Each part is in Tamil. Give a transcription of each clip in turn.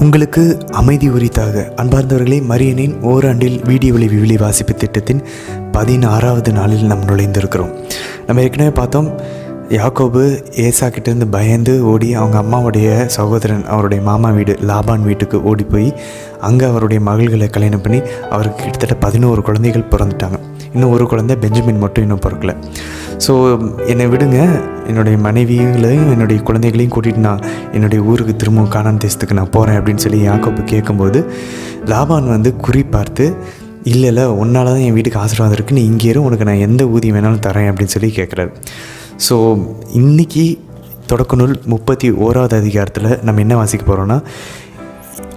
உங்களுக்கு அமைதி உரித்தாக. அன்பார்ந்தவர்களே, மரியனின் ஓராண்டில் வீடியோ விவிலி வாசிப்பு திட்டத்தின் 16வது நாளில் நாம் நுழைந்திருக்கிறோம். நம்ம ஏற்கனவே பார்த்தோம், யாக்கோபு ஏசா கிட்டேருந்து பயந்து ஓடி அவங்க அம்மாவுடைய சகோதரன் அவருடைய மாமா வீடு லாபான் வீட்டுக்கு ஓடி போய் அங்கே அவருடைய மகள்களை கல்யாணம் பண்ணி அவருக்கு கிட்டத்தட்ட 11 குழந்தைகள் பிறந்துட்டாங்க. இன்னும் ஒரு குழந்தை பெஞ்சமின் மட்டும் இன்னும் பிறக்கல. ஸோ என்னை விடுங்க, என்னுடைய மனைவிகளையும் என்னுடைய குழந்தைகளையும் கூட்டிகிட்டு நான் என்னுடைய ஊருக்கு திரும்பவும் கானான் தேசத்துக்கு நான் போகிறேன் அப்படின்னு சொல்லி யாக்கோபு கேட்கும்போது லாபான் குறி பார்த்து, இல்லை உன்னால் தான் என் வீட்டுக்கு ஆசீர்வாதம் இருக்குது, நீ இங்கே இரு, உனக்கு நான் எந்த ஊதியம் வேணாலும் தரேன் அப்படின்னு சொல்லி கேட்குறாரு. ஸோ இன்றைக்கி தொடக்க நூல் 31வது அதிகாரத்தில் நம்ம என்ன வாசிக்க போகிறோன்னா,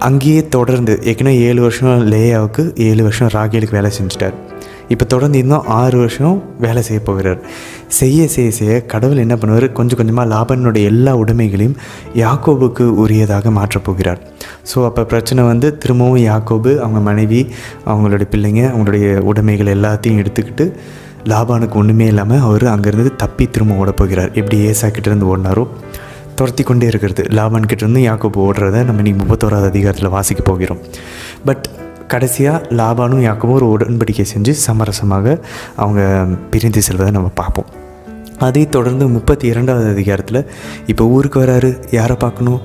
அங்கேயே தொடர்ந்து ஏற்கனவே 7 வருஷம் லேயாவுக்கு 7 வருஷம் ராகேலுக்கு வேலை செஞ்சுட்டார். இப்போ தொடர்ந்து இன்னும் 6 வருஷம் வேலை செய்ய போகிறார். செய்ய கடவுள் என்ன பண்ணுவார், கொஞ்சம் கொஞ்சமாக லாபானுடைய எல்லா உடைமைகளையும் யாக்கோபுக்கு உரியதாக மாற்றப்போகிறார். ஸோ அப்போ பிரச்சனை திரும்பவும் யாக்கோபு, அவங்க மனைவி, அவங்களுடைய பிள்ளைங்க, அவங்களுடைய உடைமைகள் எல்லாத்தையும் எடுத்துக்கிட்டு லாபானுக்கு ஒன்றுமே இல்லாமல் அவர் அங்கேருந்து தப்பி திரும்ப ஓட போகிறார். எப்படி ஏசா கிட்டேருந்து ஓடினாரோ துரத்தி கொண்டே இருக்கிறது. லாபான் கிட்டேருந்து யாக்கோபு ஓடுறத நம்ம இன்றைக்கி 31வது அதிகாரத்தில் வாசிக்க போகிறோம். பட் கடைசியாக லாபானும் யாக்கோபும் ஒரு உடன்படிக்கை செஞ்சு சமரசமாக அவங்க பிரிந்து செல்வதை நம்ம பார்ப்போம். அதை தொடர்ந்து 32வது அதிகாரத்தில் இப்போ ஊருக்கு வராரு. யாரை பார்க்கணும்?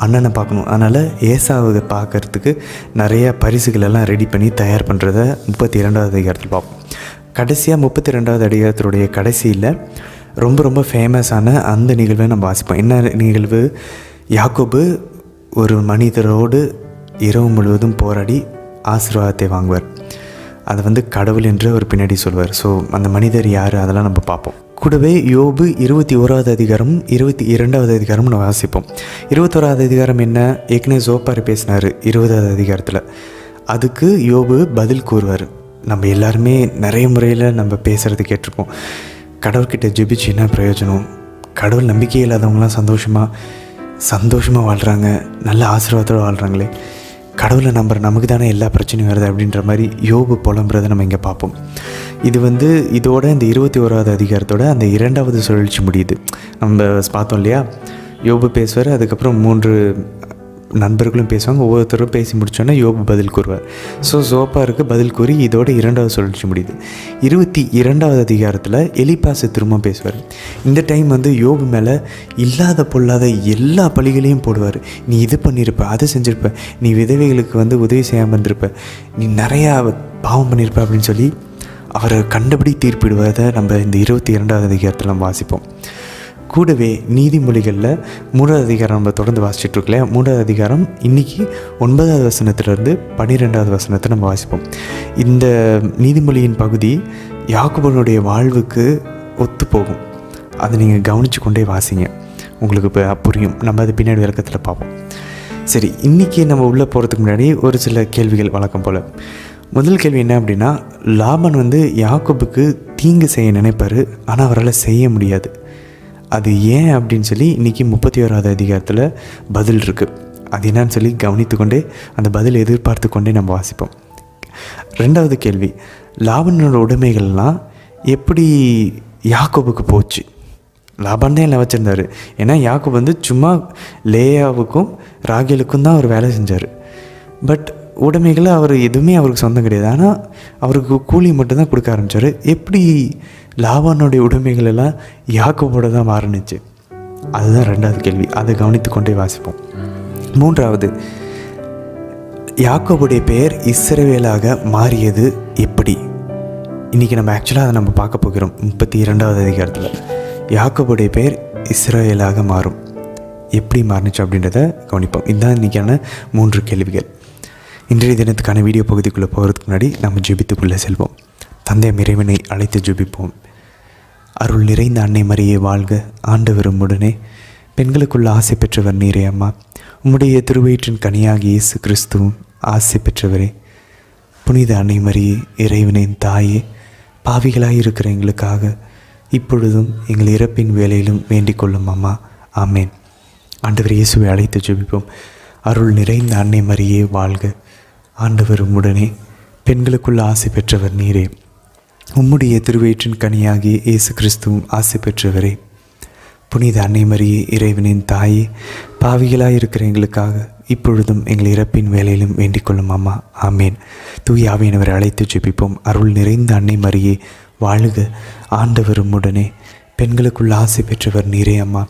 அண்ணனை பார்க்கணும். அதனால் ஏசாவை பார்க்குறதுக்கு நிறைய பரிசுகள் எல்லாம் ரெடி பண்ணி தயார் பண்ணுறத 32வது அதிகாரத்தில் பார்ப்போம். கடைசியாக 32வது அதிகாரத்தினுடைய கடைசியில் ரொம்ப ஃபேமஸான அந்த நிகழ்வை நம்ம வாசிப்போம். என்ன நிகழ்வு? யாக்கோபு ஒரு மனிதரோடு இரவு முழுவதும் போராடி ஆசீர்வாதத்தை வாங்குவார். அதை கடவுள் என்று ஒரு பின்னாடி சொல்வார். ஸோ அந்த மனிதர் யார், அதெல்லாம் நம்ம பார்ப்போம். கூடவே யோபு 21வது அதிகாரம் 22வது அதிகாரம் நம்ம வாசிப்போம். 21வது அதிகாரம் என்ன? ஏற்கனவே ஜோப்பார் பேசினார் 20வது அதிகாரத்தில். அதுக்கு யோபு பதில் கூறுவார். நம்ம எல்லாருமே நிறைய முறையில் நம்ம பேசுகிறது கேட்டிருப்போம். கடவுள்கிட்ட ஜெபிச்சு என்ன பிரயோஜனம்? கடவுள் நம்பிக்கை இல்லாதவங்களாம் சந்தோஷமாக வாழ்கிறாங்க, நல்ல ஆசீர்வாதத்தோடு வாழ்கிறாங்களே, கடவுளை நம்புற நமக்கு தானே எல்லா பிரச்சனையும் வருது அப்படின்ற மாதிரி யோபு புலம்புறதை நம்ம இங்கே பார்ப்போம். இதோட இந்த 21வது அதிகாரத்தோட அந்த 2வது சுழற்சி முடியுது. நம்ம பார்த்தோம் இல்லையா, யோபு பேசுவார், அதுக்கப்புறம் 3 நண்பர்களும் பேசுவாங்க. ஒவ்வொருத்தரும் பேசி முடித்தோன்னே யோபு பதில் கூறுவார். ஸோ ஜோப்பாருக்கு பதில் கூறி இதோட 2வது சுழற்சி முடியுது. 22வது அதிகாரத்தில் எலிப்பாசு திரும்ப பேசுவார். இந்த டைம் யோபு மேலே இல்லாத பொல்லாத எல்லா பழிகளையும் போடுவார். நீ இது பண்ணியிருப்ப, அதை செஞ்சுருப்ப, நீ விதவைகளுக்கு உதவி செய்யாமல் இருந்திருப்ப, நீ நிறையா பாவம் பண்ணியிருப்ப அப்படின்னு சொல்லி அவரை கண்டபடி தீர்ப்பிடுவதை நம்ம இந்த 22வது அதிகாரத்தில் நம்ம வாசிப்போம். கூடவே நீதிமொழிகளில் 3வது அதிகாரம் நம்ம தொடர்ந்து வாசிச்சுட்ருக்கல. 3வது அதிகாரம் இன்றைக்கி 9வது வசனத்திலேருந்து 12வது வசனத்தை நம்ம வாசிப்போம். இந்த நீதிமொழியின் பகுதி யாக்கோபனுடைய வாழ்வுக்கு ஒத்து போகும். அதை நீங்கள் கவனித்து கொண்டே வாசிங்க, உங்களுக்கு இப்போ புரியும். நம்ம அது பின்னாடி விளக்கத்தில் பார்ப்போம். சரி, இன்றைக்கி நம்ம உள்ளே போகிறதுக்கு முன்னாடி ஒரு சில கேள்விகள் வழக்கம் போல். முதல் கேள்வி என்ன அப்படின்னா, லாபான் யாக்கோபுக்கு தீங்கு செய்ய நினைப்பார், ஆனால் அவரால் செய்ய முடியாது. அது ஏன் அப்படின்னு சொல்லி இன்றைக்கி 31வது அதிகாரத்தில் பதில் இருக்குது. அது என்னன்னு சொல்லி கவனித்து கொண்டே அந்த பதில் எதிர்பார்த்து கொண்டே நம்ம வாசிப்போம். 2வது கேள்வி, லாபானோட உடைமைகள்லாம் எப்படி யாக்கோபுக்கு போச்சு? லாபான் தான் எல்லாம் வச்சுருந்தார். ஏன்னா யாக்கோபு சும்மா லேயாவுக்கும் ராகேலுக்கும் தான் அவர் வேலை செஞ்சார். பட் உடைமைகளை அவர் எதுவுமே அவருக்கு சொந்தம் கிடையாது. ஆனால் அவருக்கு கூலி மட்டும்தான் கொடுக்க ஆரம்பித்தார். எப்படி லாபானுடைய உடைமைகள் எல்லாம் யாக்கோபோட தான் மாறினுச்சு? அதுதான் 2வது கேள்வி. அதை கவனித்து கொண்டே வாசிப்போம். 3வது, யாக்கோபுடைய பெயர் இஸ்ரவேலாக மாறியது எப்படி? இன்றைக்கி நம்ம ஆக்சுவலாக அதை நம்ம பார்க்க போகிறோம். 32வது அதிகாரத்தில் யாக்கோபுடைய பெயர் இஸ்ரவேலாக மாறும். எப்படி மாறினுச்சு அப்படின்றத கவனிப்போம். இதுதான் இன்றைக்கான 3 கேள்விகள். இன்றைய தினத்துக்கான வீடியோ பகுதிக்குள்ளே போகிறதுக்கு முன்னாடி நம்ம ஜெபித்துக்குள்ளே செல்வோம். தந்தை இறைவனை அழைத்து ஜெபிப்போம். அருள் நிறைந்த அன்னை மரியே வாழ்க, ஆண்டவரும் உடனே பெண்களுக்குள்ள ஆசை பெற்றவர் நீரே அம்மா. உம்முடைய திருவயிற்றின் கனியாகி இயேசு கிறிஸ்துவும் ஆசை பெற்றவரே. புனித அன்னை மரியே, இறைவனின் தாயே, பாவிகளாக இருக்கிற எங்களுக்காக இப்பொழுதும் எங்கள் இறப்பின் வேலையிலும் வேண்டிக் கொள்ளும் அம்மா. ஆமேன். ஆண்டவர் இயேசுவை அழைத்து ஜெபிப்போம். அருள் நிறைந்த அன்னை மரியே வாழ்க, ஆண்டவரும் உடனே பெண்களுக்குள்ள ஆசை பெற்றவர் நீரே. உம்முடைய திருவயிற்றின் கனியாகிய இயேசு கிறிஸ்துவும் ஆசை பெற்றவரே. புனித அன்னை மரியே, இறைவனின் தாயே, பாவிகளாக இருக்கிற எங்களுக்காக இப்பொழுதும் எங்கள் இறப்பின் வேலையிலும் வேண்டிக் கொள்ளும் அம்மா. ஆமேன். தூய ஆவியானவரை அழைத்து ஜெபிப்போம். அருள் நிறைந்த அன்னை மரியே வாழுக, ஆண்டவர் உம்முடனே, பெண்களுக்குள் ஆசை பெற்றவர் நீரே அம்மா.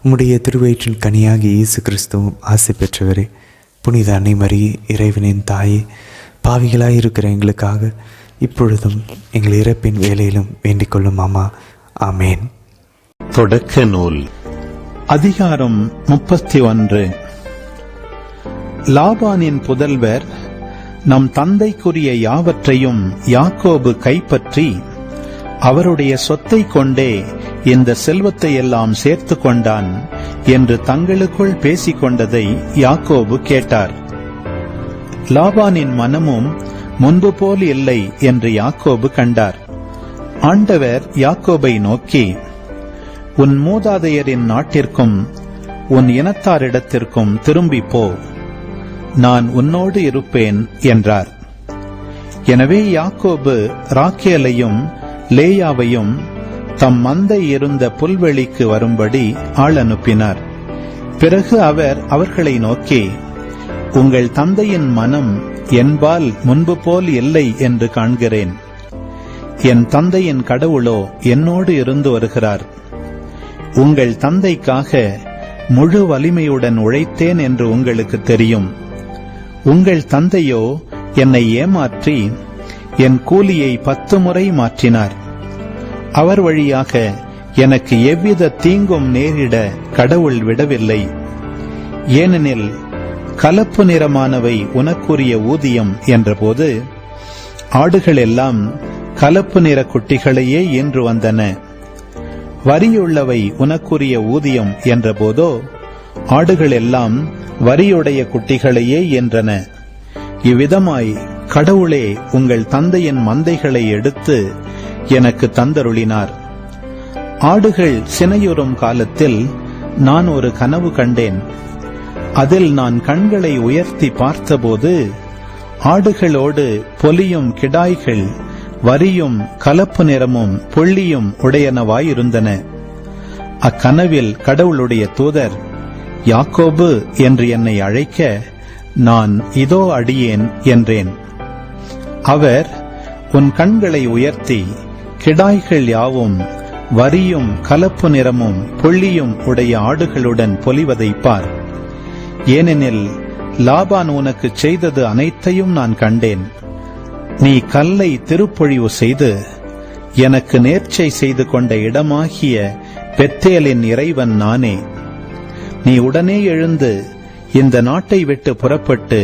உம்முடைய திருவயிற்றின் கனியாகி இயேசு கிறிஸ்துவும் ஆசை பெற்றவரே. புனித அன்னை மரியே, இறைவனின் தாயே, பாவிகளாயிருக்கிற எங்களுக்காக இப்பொழுதும் எங்கள் இறப்பின் வேலையிலும் வேண்டிக் கொள்ளும் அம்மா. ஆமேன். தொடக்க நூல் அதிகாரம் 31. லாபானின் புதல்வர் நம் தந்தைக்குரிய யாவற்றையும் யாக்கோபு கைப்பற்றி அவருடைய சொத்தை கொண்டே இந்த செல்வத்தை எல்லாம் சேர்த்து கொண்டான் என்று தங்களுக்குள் பேசிக்கொண்டதை யாக்கோபு கேட்டார். லாபானின் மனமும் முன்பு போல் இல்லை என்று யாக்கோபு கண்டார். ஆண்டவர் யாக்கோபை நோக்கி, உன் மூதாதையரின் நாட்டிற்கும் உன் இனத்தாரிடத்திற்கும் திரும்பி போ, நான் உன்னோடு இருப்பேன் என்றார். எனவே யாக்கோபு ராக்கேலையும் லேயாவையும் தம் மந்தை இருந்த புல்வெளிக்கு வரும்படி ஆள் அனுப்பினார். பிறகு அவர் அவர்களை நோக்கி, உங்கள் தந்தையின் மனம் என்பால் முன்பு போல் இல்லை என்று காண்கிறேன். என் தந்தையின் கடவுளோ என்னோடு இருந்து வருகிறார். உங்கள் தந்தைக்காக முழு வலிமையுடன் உழைத்தேன் என்று உங்களுக்கு தெரியும். உங்கள் தந்தையோ என்னை ஏமாற்றி என் கூலியை 10 முறை மாற்றினார். அவர் வழியாக எனக்கு எவ்வித தீங்கும் நேரிட கடவுள் விடவில்லை. ஏனெனில் கலப்பு நிறமானவை உனக்குரிய ஊதியம் என்றபோது ஆடுகள் எல்லாம் கலப்பு நிற குட்டிகளையே ஈன்று வந்தன. வரியுள்ளவை உனக்குரிய ஊதியம் என்றபோதோ ஆடுகள் எல்லாம் வரியுடைய குட்டிகளையே ஈன்றன. இவ்விதமாய் கடவுளே உங்கள் தந்தையின் மந்தைகளை எடுத்து எனக்கு தந்தருளினார். ஆடுகள் சினையுறும் காலத்தில் நான் ஒரு கனவு கண்டேன். அதில் நான் கண்களை உயர்த்தி பார்த்தபோது ஆடுகளோடு பொலியும் கிடாய்கள் வரியும் கலப்பு நிறமும் புள்ளியும் உடையனவாயிருந்தன. அக்கனவில் கடவுளுடைய தூதர் யாக்கோபு என்று என்னை அழைக்க நான் இதோ அடியேன் என்றேன். அவர், உன் கண்களை உயர்த்தி கிடாய்கள் யாவும் வரியும் கலப்பு நிறமும் புள்ளியும் உடைய ஆடுகளுடன் பொலிவதை பார். ஏனெனில் லாபான் உனக்கு செய்தது அனைத்தையும் நான் கண்டேன். நீ கல்லை திருப்பொழிவு செய்து எனக்கு நேர்ச்சை செய்து கொண்ட இடமாகிய பெத்தேலின் இறைவன் நானே. நீ உடனே எழுந்து இந்த நாட்டை விட்டு புறப்பட்டு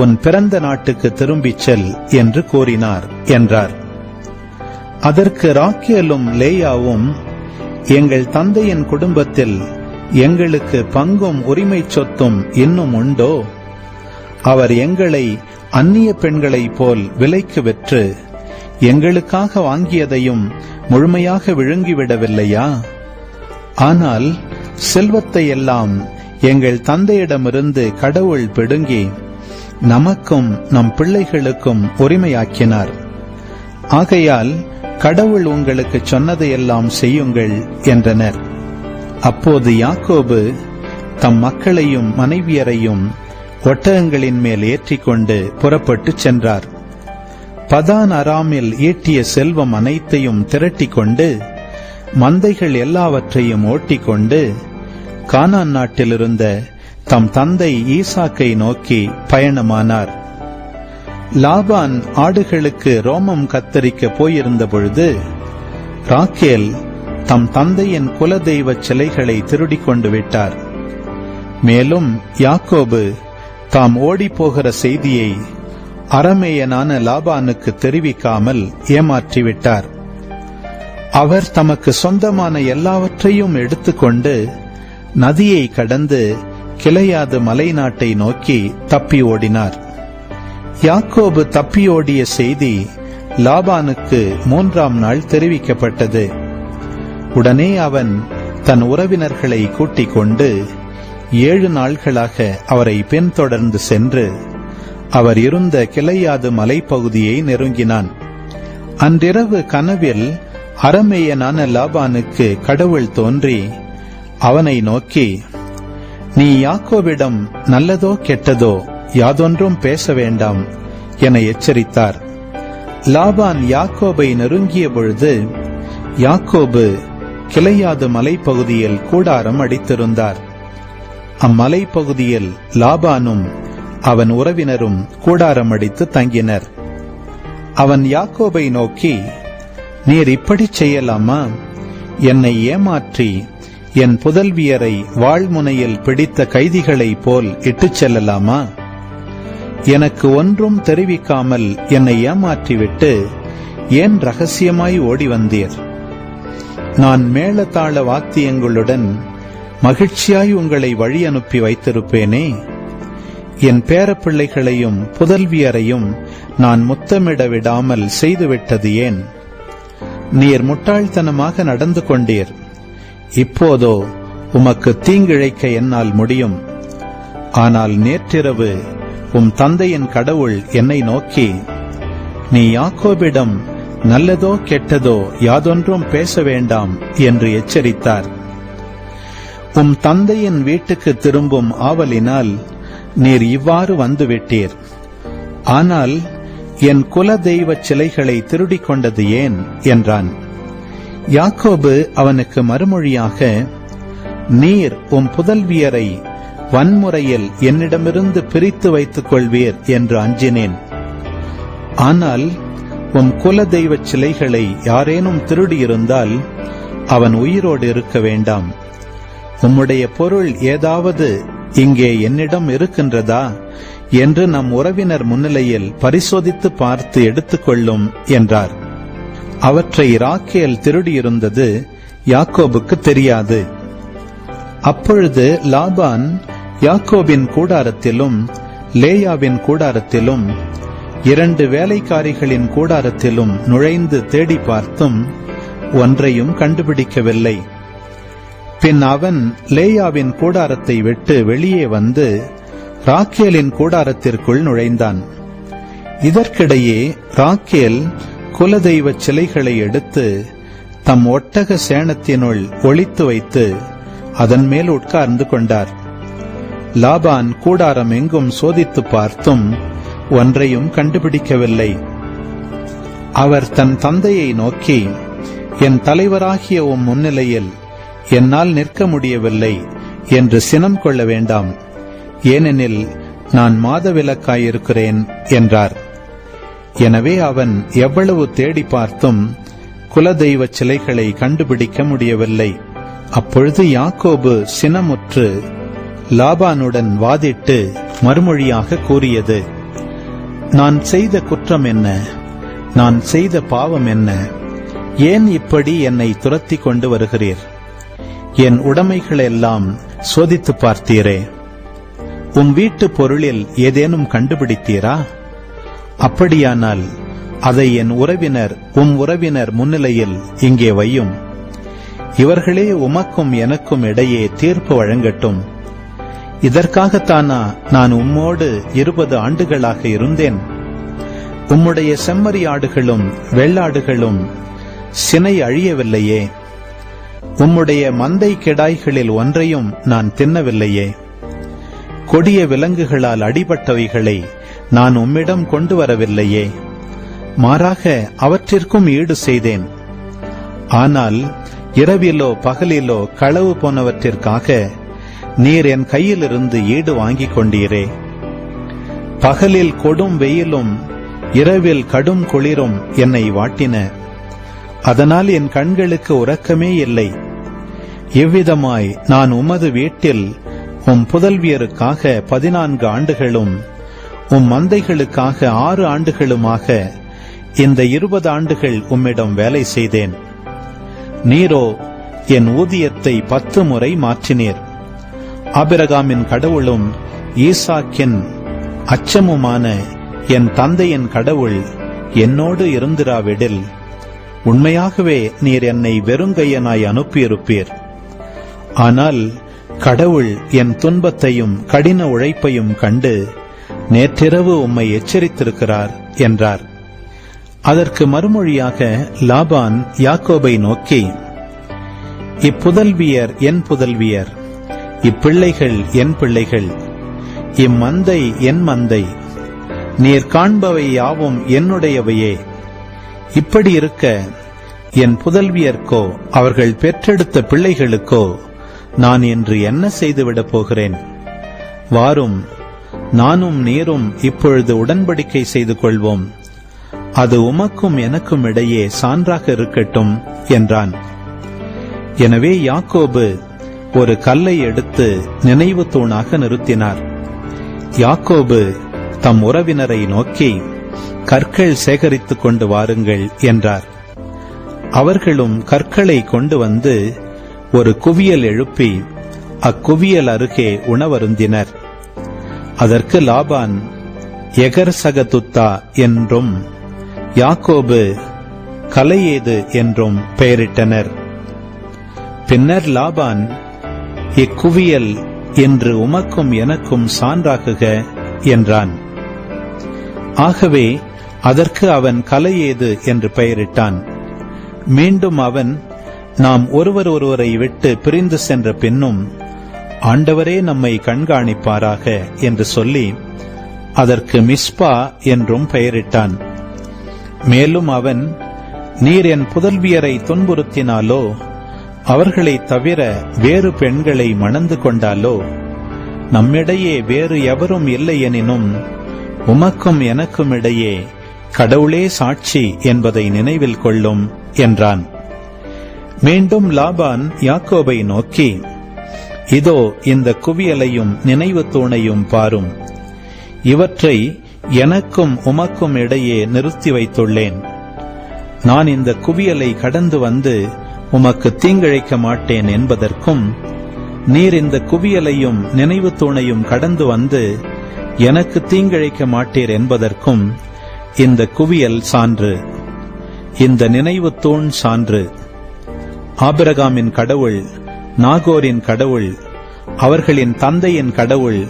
உன் பிறந்த நாட்டுக்கு திரும்பிச் செல் என்று கூறினார் என்றார். அதற்கு ராக்கேலும் லேயாவும், எங்கள் தந்தையின் குடும்பத்தில் எங்களுக்கு பங்கும் உரிமை சொத்தும் இன்னும் உண்டோ? அவர் எங்களை அந்நிய பெண்களைப் போல் விலைக்கு விற்று எங்களுக்காக வாங்கியதையும் முழுமையாக விழுங்கிவிடவில்லையா? ஆனால் செல்வத்தை எல்லாம் எங்கள் தந்தையிடமிருந்து கடவுள் பிடுங்கி நமக்கும் நம் பிள்ளைகளுக்கும் உரிமையாக்கினார். ஆகையால் கடவுள் உங்களுக்கு சொன்னதையெல்லாம் செய்யுங்கள் என்றனர். அப்போது யாக்கோபு தம் மக்களையும் மனைவியரையும் ஒட்டகங்களின் மேல் ஏற்றிக்கொண்டு புறப்பட்டு சென்றார். பதான் அராமில் ஈட்டிய செல்வம் அனைத்தையும் திரட்டிக்கொண்டு மந்தைகள் எல்லாவற்றையும் ஓட்டிக்கொண்டு கானான் நாட்டிலிருந்த தம் தந்தை ஈசாக்கை நோக்கி பயணமானார். லாபான் ஆடுகளுக்கு ரோமம் கத்தரிக்க போயிருந்த பொழுது ராக்கேல் தம் தந்தையின் குலதெய்வ சிலைகளை திருடிக் கொண்டு விட்டார். மேலும் யாக்கோபு தாம் ஓடிப்போகிற செய்தியை அரமேயனான லாபானுக்கு தெரிவிக்காமல் ஏமாற்றிவிட்டார். அவர் தமக்கு சொந்தமான எல்லாவற்றையும் எடுத்துக்கொண்டு நதியை கடந்து கிளையாது மலை நாட்டை நோக்கி தப்பி ஓடினார். யாக்கோபு தப்பியோடிய செய்தி லாபானுக்கு 3ஆம் நாள் தெரிவிக்கப்பட்டது. உடனே அவன் தன் உறவினர்களை கூட்டிக் கொண்டு 7 நாள்களாக அவரை பின்தொடர்ந்து சென்று அவர் இருந்த கிளையாது மலைப்பகுதியை நெருங்கினான். அன்றிரவு கனவில் அரமேயனான லாபானுக்கு கடவுள் தோன்றி அவனை நோக்கி, நீ யாக்கோபிடம் நல்லதோ கெட்டதோ யாதொன்றும் பேச வேண்டாம் என எச்சரித்தார். லாபான் யாக்கோபை நெருங்கிய பொழுது யாக்கோபு கிளையாது மலைப்பகுதியில் கூடாரம் அடித்திருந்தார். அம்மலைப்பகுதியில் லாபானும் அவன் உறவினரும் கூடாரம் அடித்து தங்கினர். அவன் யாக்கோபை நோக்கி, நீர் இப்படி செய்யலாமா? என்னை ஏமாற்றி என் புதல்வியரை வாழ்முனையில் பிடித்த கைதிகளைப் போல் இட்டுச் செல்லலாமா? எனக்கு ஒன்றும் தெரிவிக்காமல் என்னை ஏமாற்றிவிட்டு ஏன் ரகசியமாய் ஓடி வந்தீர்? நான் மேளதாள வாத்தியங்களுடன் மகிழ்ச்சியாய் உங்களை வழி அனுப்பி வைத்திருப்பேனே. என் பேரப்பிள்ளைகளையும் புதல்வியரையும் நான் முத்தமிட விடாமல் செய்துவிட்டது ஏன்? நீர் முட்டாள்தனமாக நடந்து கொண்டீர். இப்போதோ உமக்கு தீங்கிழைக்க என்னால் முடியும். ஆனால் நேற்றிரவு உம் தந்தையின் கடவுள் என்னை நோக்கி, நீ யாக்கோபிடம் நல்லதோ கெட்டதோ யாதொன்றும் பேச வேண்டாம் என்று எச்சரித்தார். உம் தந்தையின் வீட்டுக்கு திரும்பும் ஆவலினால் நீர் இவ்வாறு வந்துவிட்டீர். ஆனால் என் குல தெய்வ சிலைகளை திருடிக் கொண்டது ஏன் என்றான். யாக்கோபு அவனுக்கு மறுமொழியாக, நீர் உம் புதல்வியரை வன்முறையில் என்னிடமிருந்து பிரித்து வைத்துக் கொள்வீர் என்று அஞ்சினேன். ஆனால் உம் குல தெய்வ சிலைகளை யாரேனும் திருடியிருந்தால் அவன் உயிரோடு இருக்க வேண்டாம். உம்முடைய பொருள் ஏதாவது இங்கே என்னிடம் இருக்கின்றதா என்று நம் உறவினர் முன்னிலையில் பரிசோதித்து பார்த்து எடுத்துக்கொள்ளும் என்றார். அவற்றை ராக்கேல் திருடியிருந்தது யாக்கோபுக்கு தெரியாது. அப்பொழுது லாபான் யாக்கோபின் கூடாரத்திலும் லேயாவின் கூடாரத்திலும் 2 வேலைக்காரிகளின் கூடாரத்திலும் நுழைந்து தேடி பார்த்தும் ஒன்றையும் கண்டுபிடிக்கவில்லை. பின் அவன் லேயாவின் கூடாரத்தை விட்டு வெளியே வந்து ராக்கேலின் கூடாரத்திற்குள் நுழைந்தான். இதற்கிடையே ராக்கேல் குலதெய்வ சிலைகளை எடுத்து தம் ஒட்டக சேணத்தினுள் ஒளித்து வைத்து அதன் மேல் உட்கார்ந்து கொண்டார். லாபான் கூடாரம் எங்கும் சோதித்து பார்த்தும் ஒன்றையும் கண்டுபிடிக்கவில்லை. அவர் தன் தந்தையை நோக்கி, என் தலைவராகிய உம் முன்னிலையில் என்னால் நிற்க முடியவில்லை என்று சினம் கொள்ள வேண்டாம், ஏனெனில் நான் மாதவிலக்காயிருக்கிறேன் என்றார். எனவே அவன் எவ்வளவு தேடி பார்த்தும் குலதெய்வ சிலைகளை கண்டுபிடிக்க முடியவில்லை. அப்பொழுது யாக்கோபு சினமுற்று லாபானுடன் வாதிட்டு மறுமொழியாக கூறியது, நான் செய்த குற்றம் என்ன? நான் செய்த பாவம் என்ன? ஏன் இப்படி என்னை துரத்தி கொண்டு வருகிறீர்? என் உடைமைகளெல்லாம் சோதித்து பார்த்தீரே. உம் வீட்டு பொருளில் ஏதேனும் கண்டுபிடித்தீரா? அப்படியானால் அதை என் உம் உறவினர் முன்னிலையில் இங்கே வையும். இவர்களே உமக்கும் எனக்கும் இடையே தீர்ப்பு வழங்கட்டும். இதற்காகத்தானா நான் உம்மோடு 20 ஆண்டுகளாக இருந்தேன்? உம்முடைய செம்மறி ஆடுகளும் வெள்ளாடுகளும் சினை அழியவில்லையே. உம்முடைய மந்தை கெடாய்களில் ஒன்றையும் நான் தின்னவில்லையே. கொடிய விலங்குகளால் அடிபட்டவைகளை நான் உம்மிடம் கொண்டு வரவில்லையே. மாறாக அவற்றிற்கும் ஈடு செய்தேன். ஆனால் இரவிலோ பகலிலோ களவு போனவற்றிற்காக நீர் என் கையிலிருந்து ஈடு வாங்கிக் கொண்டீரே. பகலில் கொடும் வெயிலும் இரவில் கடும் குளிரும் என்னை வாட்டின. அதனால் என் கண்களுக்கு உறக்கமே இல்லை. இவ்விதமாய் நான் உமது வீட்டில் உம் புதல்வியருக்காக 14 ஆண்டுகளும் உம் மந்தைகளுக்காக 6 ஆண்டுகளுமாக இந்த 20 ஆண்டுகள் உம்மிடம் வேலை செய்தேன். நீரோ என் ஊதியத்தை 10 முறை மாற்றினீர். ஆபிரகாமின் கடவுளும் ஈசாக்கின் அச்சமுமான என் தந்தையின் கடவுள் என்னோடு இருந்திராவிடில் உண்மையாகவே நீர் என்னை வெறுங்கையனாய் அனுப்பியிருப்பீர். ஆனால் கடவுள் என் துன்பத்தையும் கடின உழைப்பையும் கண்டு நேற்றிரவு உம்மை எச்சரித்திருக்கிறார் என்றார். அதற்கு மறுமொழியாக லாபான் யாக்கோபை நோக்கி, இப்புதல்வியர் என் புதல்வியர், இப்பிள்ளைகள் என் பிள்ளைகள், இம்மந்தை என் மந்தை, நீர் காண்பவை யாவும் என்னுடையவையே. இப்படி இருக்க என் புதல்வியர்க்கோ அவர்கள் பெற்றெடுத்த பிள்ளைகளுக்கோ நான் இன்று என்ன செய்துவிடப் போகிறேன்? வாரும், நானும் நீரும் இப்பொழுது உடன்படிக்கை செய்து கொள்வோம். அது உமக்கும் எனக்கும் இடையே சான்றாக இருக்கட்டும் என்றான். எனவே யாக்கோபு ஒரு கல்லை எடுத்து நினைவு தூணாக நிறுத்தினார். யாக்கோபு தம் உறவினரை நோக்கி, கற்கள் சேகரித்துக் கொண்டு வாருங்கள் என்றார். அவர்களும் கற்களை கொண்டு வந்து ஒரு குவியல் எழுப்பி அக்குவியல் அருகே உணவருந்தினர். அதற்கு லாபான் எகர்சகதுத்தா என்றும் யாக்கோபு கலையேது என்றும் பெயரிட்டனர். பின்னர் லாபான், இக்குவியல் இன்று உமக்கும் எனக்கும் சான்றாகுக என்றான். ஆகவே அதற்கு அவன் கலையேது என்று பெயரிட்டான். மீண்டும் அவன், நாம் ஒருவரை விட்டு பிரிந்து சென்ற பின்னும் ஆண்டவரே நம்மை கண்காணிப்பாராக என்று சொல்லி அதற்கு மிஸ்பா என்றும் பெயரிட்டான். மேலும் அவன், நீர் என் புதல்வியரை துன்புறுத்தினாலோ அவர்களைத் தவிர வேறு பெண்களை மணந்து கொண்டாலோ நம்மிடையே வேறு எவரும் இல்லை எனினும் உமக்கும் எனக்கும் இடையே கடவுளே சாட்சி என்பதை நினைவில் கொள்ளும் என்றான். மீண்டும் லாபான் யாக்கோபை நோக்கி, இதோ இந்த குவியலையும் நினைவு தூணையும் பாரும். இவற்றை எனக்கும் உமக்கும் இடையே நிறுத்தி வைத்துள்ளேன். நான் இந்த குவியலை கடந்து வந்து உமக்கு தீங்கிழைக்க மாட்டேன் என்பதற்கும், நீர் இந்த குவியலையும் நினைவு தூணையும் கடந்து வந்து எனக்கு தீங்கிழைக்க மாட்டீர் என்பதற்கும் இந்த குவியல் சான்று, இந்த நினைவு தூண் சான்று. ஆபிரகாமின் கடவுள், நாகோரின் கடவுள், அவர்களின் தந்தையின் கடவுள்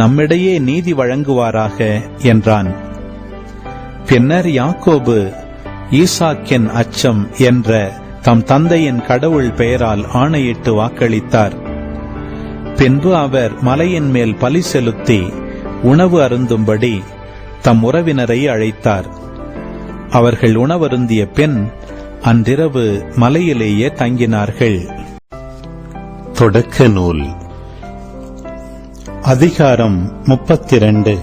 நம்மிடையே நீதி வழங்குவாராக என்றான். பின்னர் யாக்கோபு ஈசாக்கின் அச்சம் என்ற தம் தந்தையின் கடவுள் பெயரால் ஆணையிட்டு வாக்களித்தார். பின்பு அவர் மலையின் மேல் பலி செலுத்தி உணவு அருந்தும்படி தம் உறவினரை அழைத்தார். அவர்கள் உணவருந்திய பின் அன்றிரவு மலையிலேயே தங்கினார்கள். தொடக்க நூல் அதிகாரம் 32.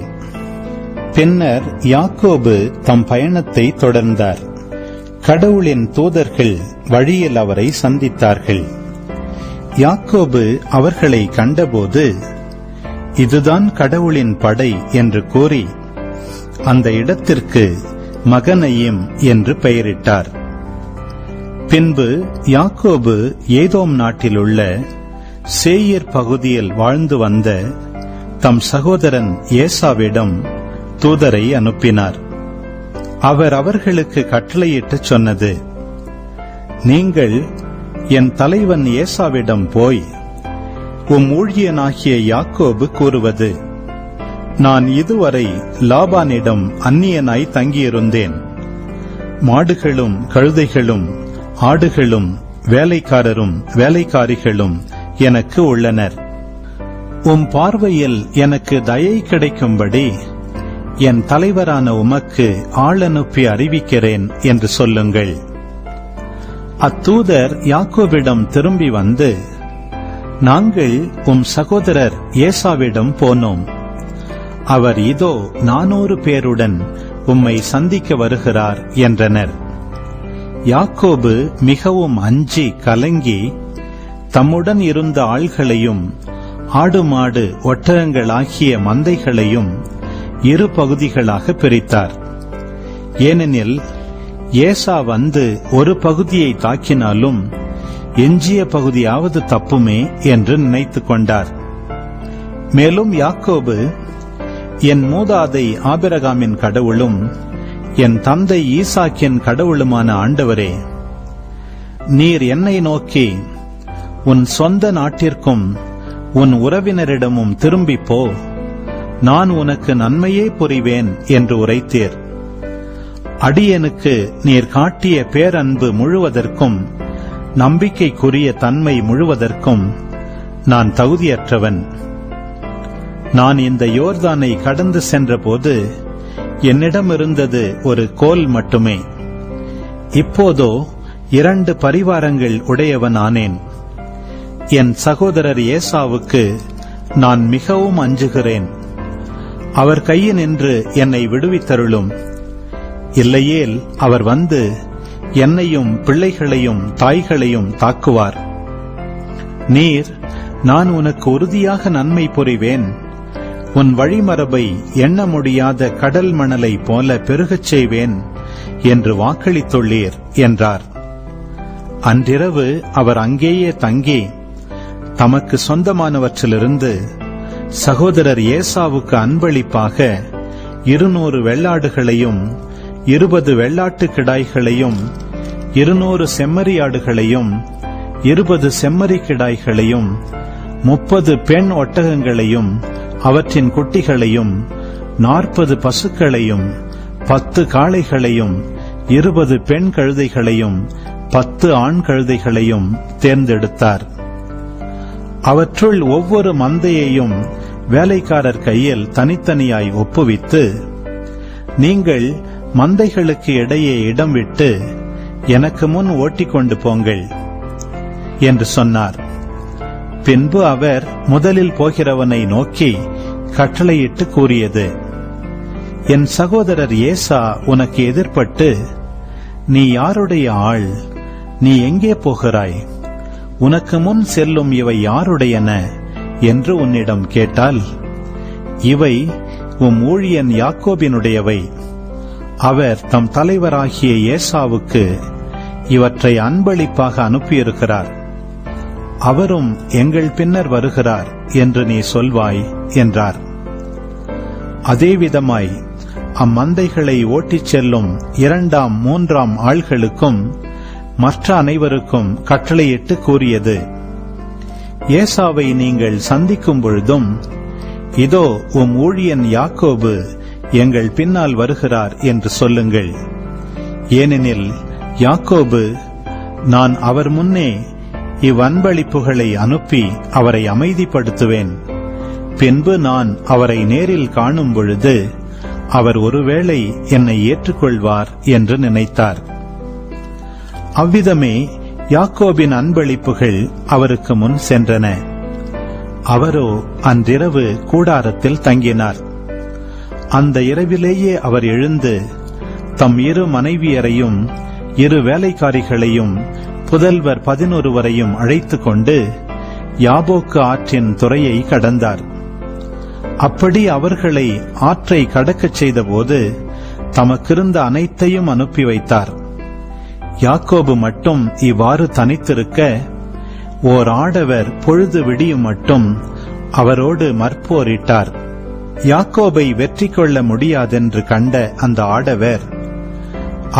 பின்னர் யாக்கோபு தம் பயணத்தை தொடர்ந்தார். கடவுளின் தூதர்கள் வழியில் அவரை சந்தித்தார்கள். யாக்கோபு அவர்களை கண்டபோது, இதுதான் கடவுளின் படை என்று கூறி அந்த இடத்திற்கு மகனயீம் என்று பெயரிட்டார். பின்பு யாக்கோபு ஏதோம் நாட்டிலுள்ள சேயீர் பகுதியில் வாழ்ந்து வந்த தம் சகோதரன் ஏசாவிடம் தூதரை அனுப்பினார். அவர் அவர்களுக்கு கட்டளையிட்டு சொன்னது, நீங்கள் என் தலைவன் ஏசாவிடம் போய், உம் ஊழியனாகிய யாக்கோபு கூறுவது, நான் இதுவரை லாபானிடம் அந்நியனாய் தங்கியிருந்தேன். மாடுகளும் கழுதைகளும் ஆடுகளும் வேலைக்காரரும் வேலைக்காரிகளும் எனக்கு உள்ளனர். உம் பார்வையில் எனக்கு தயை கிடைக்கும்படி என் தலைவரான உமக்கு ஆள் அனுப்பி அறிவிக்கிறேன் என்று சொல்லுங்கள். அத்தூதர் யாக்கோபிடம் திரும்பி வந்து, நாங்கள் உம் சகோதரர் ஏசாவிடம் போனோம். அவர் இதோ 400 பேருடன் உம்மை சந்திக்க வருகிறார் என்றனர். யாக்கோபு மிகவும் அஞ்சி கலங்கி தம்முடன் இருந்த ஆள்களையும் ஆடு மாடு ஒட்டகங்களாகிய மந்தைகளையும் 2 பகுதிகளாக பிரித்தார். ஏனெனில் ஏசா வந்து ஒரு பகுதியை தாக்கினாலும் எஞ்சிய பகுதியாவது தப்புமே என்று நினைத்துக் கொண்டார். மேலும் யாக்கோபு, என் மூதாதை ஆபிரகாமின் கடவுளும் என் தந்தை ஈசாக்கின் கடவுளுமான ஆண்டவரே, நீர் என்னை நோக்கி, உன் சொந்த நாட்டிற்கும் உன் உறவினரிடமும் திரும்பிப் போ, நான் உனக்கு நன்மையே புரிவேன் என்று உரைத்தீர். அடியனுக்கு நீர் காட்டிய பேரன்பு முழுவதற்கும் நம்பிக்கைக்குரிய தன்மை முழுவதற்கும் நான் தகுதியற்றவன். நான் இந்த யோர்தானை கடந்து சென்றபோது என்னிடம் இருந்தது ஒரு கோல் மட்டுமே. இப்போதோ 2 பரிவாரங்கள் உடையவன் ஆனேன். என் சகோதரர் ஏசாவுக்கு நான் மிகவும் அஞ்சுகிறேன். அவர் கையினின்று என்னை விடுவித்தருளும். இல்லையேல் அவர் வந்து என்னையும் பிள்ளைகளையும் தாய்களையும் தாக்குவார். நீர், நான் உனக்கு உறுதியாக நன்மை புரிவேன், உன் வழிமரபை எண்ண முடியாத கடல் மணலை போல பெருகச் செய்வேன் என்று வாக்களித்துள்ளீர் என்றார். அன்றிரவு அவர் அங்கேயே தங்கி தமக்கு சொந்தமானவற்றிலிருந்து சகோதரர் ஏசாவுக்கு அன்பளிப்பாக 200 வெள்ளாடுகளையும் 20 வெள்ளாட்டு கிடாய்களையும் 200 செம்மறியாடுகளையும் 20 செம்மறி கிடாய்களையும் 30 பெண் ஒட்டகங்களையும் அவற்றின் குட்டிகளையும் 40 பசுக்களையும் 10 காளைகளையும் 20 பெண் கழுதைகளையும் 10 ஆண் கழுதைகளையும் தேர்ந்தெடுத்தார். அவற்றுள் ஒவ்வொரு மந்தையையும் வேலைக்காரர் கையில் தனித்தனியாய் ஒப்புவித்து, நீங்கள் மந்தைகளுக்கு இடையே இடம் விட்டு எனக்கு முன் ஓட்டிக்கொண்டு போங்கள் என்று சொன்னார். பின்பு அவர் முதலில் போகிறவனை நோக்கி கட்டளையிட்டு கூறியது, என் சகோதரர் ஏசா உனக்கு எதிர்ப்பட்டு, நீ யாருடைய ஆள்? நீ எங்கே போகிறாய்? உனக்கு முன் செல்லும் இவை யாருடையன என்று உன்னிடம் கேட்டால், இவை உம் ஊழியன் யாக்கோபினுடையவை. அவர் தம் தலைவராகிய ஏசாவுக்கு இவற்றை அன்பளிப்பாக அனுப்பியிருக்கிறார். அவரும் எங்கள் பின்னர் வருகிறார் என்று நீ சொல்வாய் என்றார். அதேவிதமாய் அம்மந்தைகளை ஓட்டிச் செல்லும் 2ஆம் 3ஆம் ஆள்களுக்கும் மற்ற அனைவருக்கும் கட்டளையிட்டு கூறியது, ஏசாவை நீங்கள் சந்திக்கும் பொழுதும், இதோ உம் ஊழியன் யாக்கோபு எங்கள் பின்னால் வருகிறார் என்று சொல்லுங்கள். ஏனெனில் யாக்கோபு, நான் அவர் முன்னே இவ்வன்பளிப்புகளை அனுப்பி அவரை அமைதிப்படுத்துவேன். பின்பு நான் அவரை நேரில் காணும் பொழுது அவர் ஒருவேளை என்னை ஏற்றுக்கொள்வார் என்று நினைத்தார். அவ்விதமே யாக்கோபின் அன்பளிப்புகள் அவருக்கு முன் சென்றன. அவரோ அன்றிரவு கூடாரத்தில் தங்கினார். அந்த இரவிலேயே அவர் எழுந்து தம் 2 மனைவியரையும் 2 வேலைக்காரிகளையும் புதல்வர் 11 அழைத்துக் கொண்டு யாபோக்கு ஆற்றின் துறையை கடந்தார். அப்படி அவர்களை ஆற்றை கடக்கச் செய்தபோது தமக்கிருந்த அனைத்தையும் அனுப்பி வைத்தார். யாக்கோபு மட்டும் இவ்வாறு தனித்திருக்க, ஓர் ஆடவர் பொழுது விடியும் மட்டும் அவரோடு மற்போரிட்டார். யாக்கோபை வெற்றி கொள்ள முடியாதென்று கண்ட அந்த ஆடவர்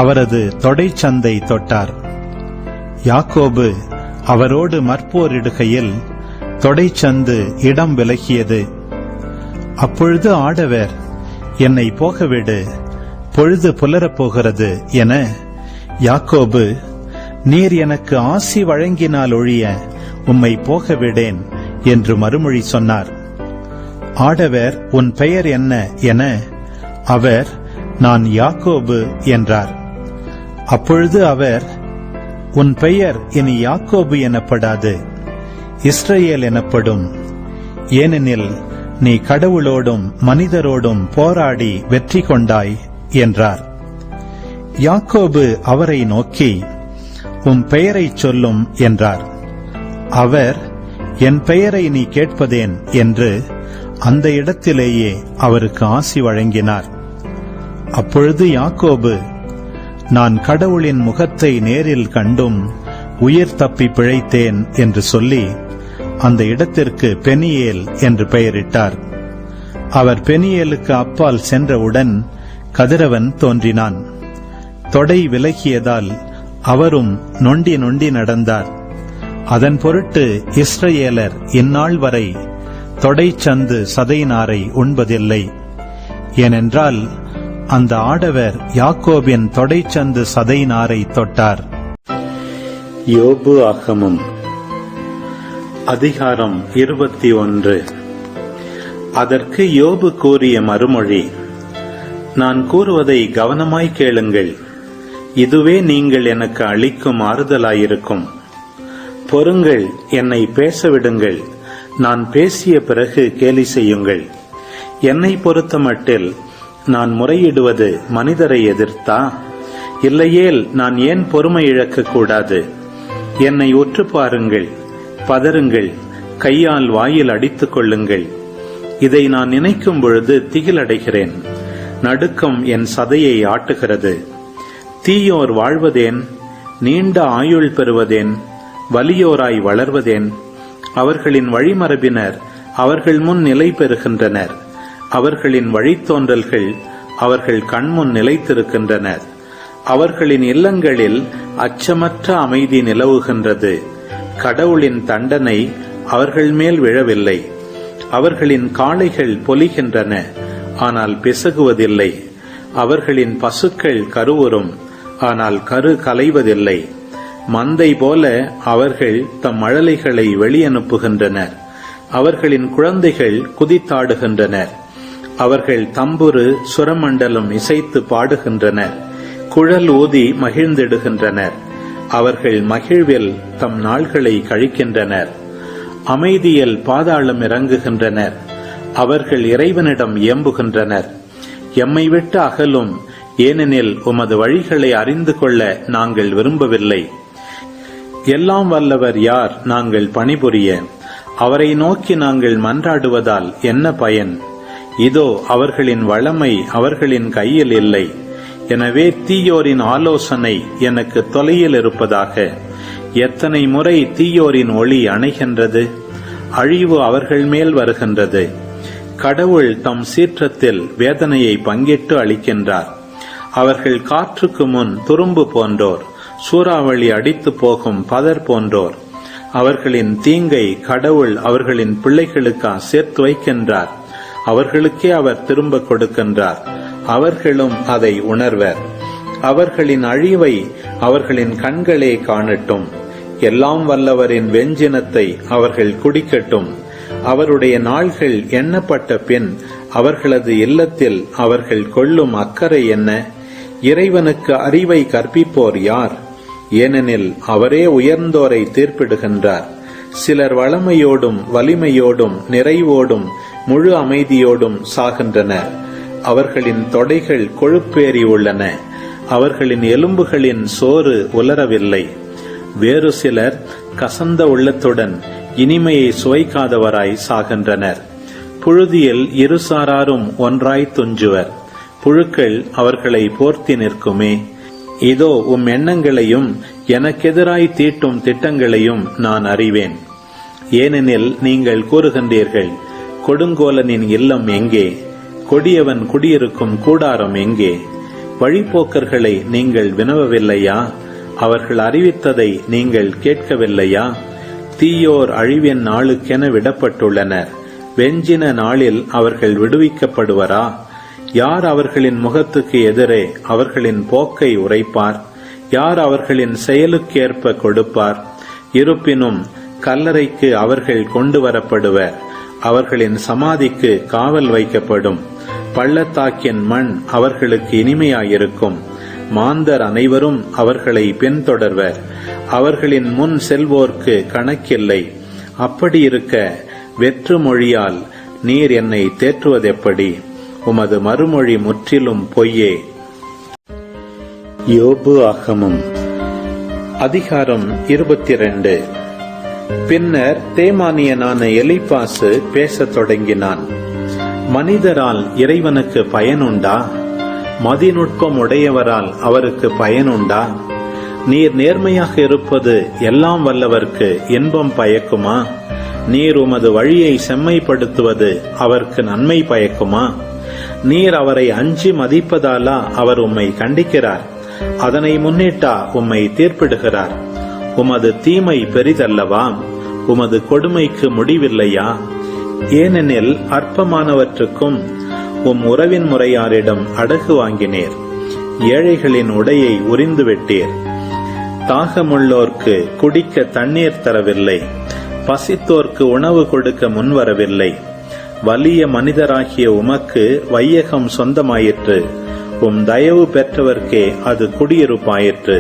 அவரது தொடைச்சந்தை தொட்டார். யாக்கோபு அவரோடு மற்போரிடுகையில் தொடைச்சந்து இடம் விலகியது. அப்பொழுது ஆடவர், என்னை போகவிடு, பொழுது புலரப்போகிறது என, யாக்கோபு, நீர் எனக்கு ஆசி வழங்கினால் ஒழிய உம்மை போகவிடேன் என்று மறுமொழி சொன்னார். ஆடவர், உன் பெயர் என்ன என, அவர், நான் யாக்கோபு என்றார். அப்பொழுது அவர், உன் பெயர் இனி யாக்கோபு எனப்படாது, இஸ்ரவேல் எனப்படும். ஏனெனில் நீ கடவுளோடும் மனிதரோடும் போராடி வெற்றி கொண்டாய் என்றார். யாக்கோபு அவரை நோக்கி, உம் பெயரைச் சொல்லும் என்றார். அவர், என் பெயரை நீ கேட்பதேன் என்று அந்த இடத்திலேயே அவருக்கு ஆசி வழங்கினார். அப்பொழுது யாக்கோபு, நான் கடவுளின் முகத்தை நேரில் கண்டும் உயிர் தப்பி பிழைத்தேன் என்று சொல்லி அந்த இடத்திற்கு பெனியேல் என்று பெயரிட்டார். அவர் பெனியேலுக்கு அப்பால் சென்றவுடன் கதிரவன் தோன்றினான். தொடை விலகியதால் அவரும் நொண்டி நொண்டி நடந்தார். அதன் பொருட்டு இஸ்ரவேலர் இந்நாள் வரை தொடைச்சந்து சதைநாரை உண்பதில்லை. ஏனென்றால் அந்த ஆடவர் யாக்கோபின் தொடைச்சந்து சதைநாரை தொட்டார். யோபு ஆகமம் அதிகாரம் 21. அதற்கு யோபு கூறிய மறுமொழி: நான் கூறுவதை கவனமாய் கேளுங்கள், இதுவே நீங்கள் எனக்கு அளிக்கும் ஆறுதலாயிருக்கும். பொறுங்கள், என்னை பேசவிடுங்கள், நான் பேசிய பிறகு கேலி செய்யுங்கள். என்னை பொறுத்த மட்டில் நான் முறையிடுவது மனிதரை எதிர்த்தா? இல்லையேல் நான் ஏன் பொறுமை இழக்கக்கூடாது? என்னை உற்று பாருங்கள், பதறுங்கள், கையால் வாயில் அடித்துக் கொள்ளுங்கள். இதை நான் நினைக்கும் பொழுது திகிலடைகிறேன். நடுக்கம் என் சதையை ஆட்டுகிறது. தீயோர் வாழ்வதேன்? நீண்ட ஆயுள் பெறுவதேன்? வலியோராய் வளர்வதேன்? அவர்களின் வழிமரபினர் அவர்கள் முன் நிலை பெறுகின்றனர். அவர்களின் வழித்தோன்றல்கள் அவர்கள் கண்முன் நிலைத்திருக்கின்றனர். அவர்களின் இல்லங்களில் அச்சமற்ற அமைதி நிலவுகின்றது. கடவுளின் தண்டனை அவர்கள் மேல் விழவில்லை. அவர்களின் காளைகள் பொலிகின்றன, ஆனால் பிசகுவதில்லை. அவர்களின் பசுக்கள் கருவுறும், ஆனால் கரு கலைவதில்லை. மந்தை போல அவர்கள் தம் மழலைகளை வெளியனுப்புகின்றனர். அவர்களின் குழந்தைகள் குதித்தாடுகின்றனர். அவர்கள் தம்புரு சுரமண்டலம் இசைத்து பாடுகின்றனர். குழல் ஊதி மகிழ்ந்திடுகின்றனர். அவர்கள் மகிழ்வில் தம் நாள்களை கழிக்கின்றனர். அமைதியில் பாதாளம் இறங்குகின்றனர். அவர்கள் இறைவனிடம் இயம்புகின்றனர்: எம்மை விட்டு அகலும், ஏனெனில் உமது வழிகளை அறிந்து கொள்ள நாங்கள் விரும்பவில்லை. எல்லாம் வல்லவர் யார் நாங்கள் பணிபுரிய? அவரை நோக்கி நாங்கள் மன்றாடுவதால் என்ன பயன்? இதோ அவர்களின் வளமை அவர்களின் கையில் இல்லை. எனவே தீயோரின் ஆலோசனை எனக்கு தொலையில் இருப்பதாக. எத்தனை முறை தீயோரின் ஒளி அணைகின்றது! அழிவு அவர்கள் மேல் வருகின்றது. கடவுள் தம் சீற்றத்தில் வேதனையை பங்கிட்டு அளிக்கின்றார். அவர்கள் காற்றுக்கு முன் துரும்பு போன்றோர், சூறாவளி அடித்து போகும் பதர் போன்றோர். அவர்களின் தீங்கை கடவுள் அவர்களின் பிள்ளைகளுக்கா சேர்த்து வைக்கின்றார். அவர்களுக்கே அவர் திரும்ப கொடுக்கின்றார். அவர்களும் அதை உணர்வர். அவர்களின் அழிவை அவர்களின் கண்களே காணட்டும். எல்லாம் வல்லவரின் வெஞ்சினத்தை அவர்கள் குடிக்கட்டும். அவருடைய நாள்கள் எண்ணப்பட்ட பின் அவர்களது இல்லத்தில் அவர்கள் கொள்ளும் அக்கறை என்ன? இறைவனுக்கு அறிவை கற்பிப்போர் யார்? ஏனெனில் அவரே உயர்ந்தோரை தீர்ப்பிடுகின்றார். சிலர் வளமையோடும் வலிமையோடும் நிறைவோடும் முழு அமைதியோடும் சாகின்றனர். அவர்களின் தொடைகள் கொழுப்பேறி உள்ளன. அவர்களின் எலும்புகளின் சோறு உலரவில்லை. வேறு சிலர் கசந்த உள்ளத்துடன் இனிமையை சுவைக்காதவராய் சாகின்றனர். புழுதியில் இருசாராரும் ஒன்றாய் துஞ்சுவர். புழுக்கள் அவர்களை போர்த்தி நிற்குமே. இதோ உம் எண்ணங்களையும் எனக்கெதிராய் தீட்டும் திட்டங்களையும் நான் அறிவேன். ஏனெனில் நீங்கள் கூறுகின்றீர்கள்: கொடுங்கோலனின் இல்லம் எங்கே? கொடியவன் குடியிருக்கும் கூடாரம் எங்கே? வழிப்போக்கர்களை நீங்கள் வினவவில்லையா? அவர்கள் அறிவித்ததை நீங்கள் கேட்கவில்லையா? தீயோர் அழிவின் நாளுக்கென விடப்பட்டுள்ளனர். வெஞ்சின நாளில் அவர்கள் விடுவிக்கப்படுவரா? யார் அவர்களின் முகத்துக்கு எதிரே அவர்களின் போக்கை உரைப்பார்? யார் அவர்களின் செயலுக்கேற்ப கொடுப்பார்? இருப்பினும் கல்லறைக்கு அவர்கள் கொண்டு வரப்படுவர். அவர்களின் சமாதிக்கு காவல் வைக்கப்படும். பள்ளத்தாக்கின் மண் அவர்களுக்கு இனிமையாயிருக்கும். மாந்தர் அனைவரும் அவர்களை பின்தொடர்வர். அவர்களின் முன் செல்வோர்க்கு கணக்கில்லை. அப்படி இருக்க வெற்று மொழியால் நீர் என்னை தேற்றுவதெப்படி? உமது மறுமொழி முற்றிலும் பொய்யே. யோபு ஆகமம் அதிகாரம் 22. பின்னர் தேமானியனான எலிப்பாசு பேசத் தொடங்கினான். மனிதரால் இறைவனுக்கு பயனுண்டா? மதிநுட்பம் உடையவரால் அவருக்கு பயனுண்டா? நீர் நேர்மையாக இருப்பது எல்லாம் வல்லவர்க்கு இன்பம் பயக்குமா? நீர் உமது வழியை செம்மைப்படுத்துவது அவருக்கு நன்மை பயக்குமா? நீர் அவரை அஞ்சி மதிப்பதாலா அவர் உம்மை கண்டிக்கிறார்? அதனை முன்னிட்டா உம்மை தீர்ப்பிடுகிறார்? உமது தீமை பெரிதல்லவா? உமது கொடுமைக்கு முடிவில்லையா? ஏனெனில் அற்பமானவற்றுக்கும் உம் உறவின் முறையாரிடம் அடகு வாங்கினீர். ஏழைகளின் உடையை உரிந்து விட்டீர். தாகமுள்ளோர்க்கு குடிக்க தண்ணீர் தரவில்லை. பசித்தோர்க்கு உணவு கொடுக்க முன்வரவில்லை. வலிய மனிதராகிய உமக்கு வையகம் சொந்தமாயிற்று. உம் தயவு பெற்றவர்க்கே அது குடியிருப்பாயிற்று.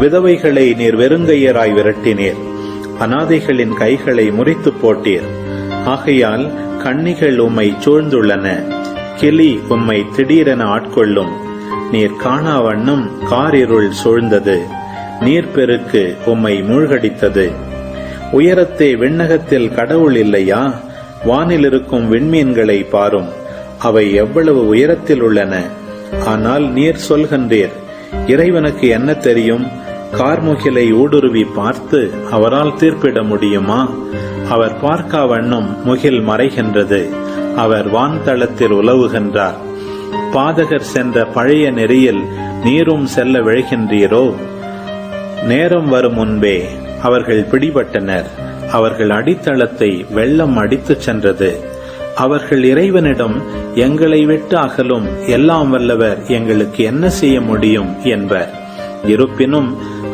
விதவைகளை நீர் வெறுங்கையராய் விரட்டினீர். அனாதைகளின் கைகளை முறித்து போட்டீர். ஆகையால் கண்ணிகள் உம்மை சூழ்ந்துள்ளன. கிளி உம்மை திடீரென ஆட்கொள்ளும். நீர் காணா வண்ணம் காரிருள் சூழ்ந்தது. நீர்பெருக்கு உம்மை மூழ்கடித்தது. உயரத்தே விண்ணகத்தில் கடவுள் இல்லையா? வானில் இருக்கும் விண்மீன்களை பாரும், அவை எவ்வளவு உயரத்தில் உள்ளன. ஆனால் நீர் சொல்கின்றீர், இறைவனுக்கு என்ன தெரியும்? கார்முகிலை ஊடுருவி பார்த்து அவரால் தீர்ப்பிட முடியுமா? அவர் பார்க்கா வண்ணம் முகில் மறைகின்றது. அவர் வான்தளத்தில் உலவுகின்றார். பாதகர் சென்ற பழைய நெறியில் நீரும் செல்ல விழைகின்றீரோ? நேரம் வரும் முன்பே அவர்கள் பிடிபட்டனர். அவர்கள் அடித்தளத்தை வெள்ளம் அடித்துச் சென்றது. அவர்கள் இறைவனிடம், எங்களை விட்டு அகலும், எல்லாம் வல்லவர் எங்களுக்கு என்ன செய்ய முடியும் என்பர். இருப்பினும்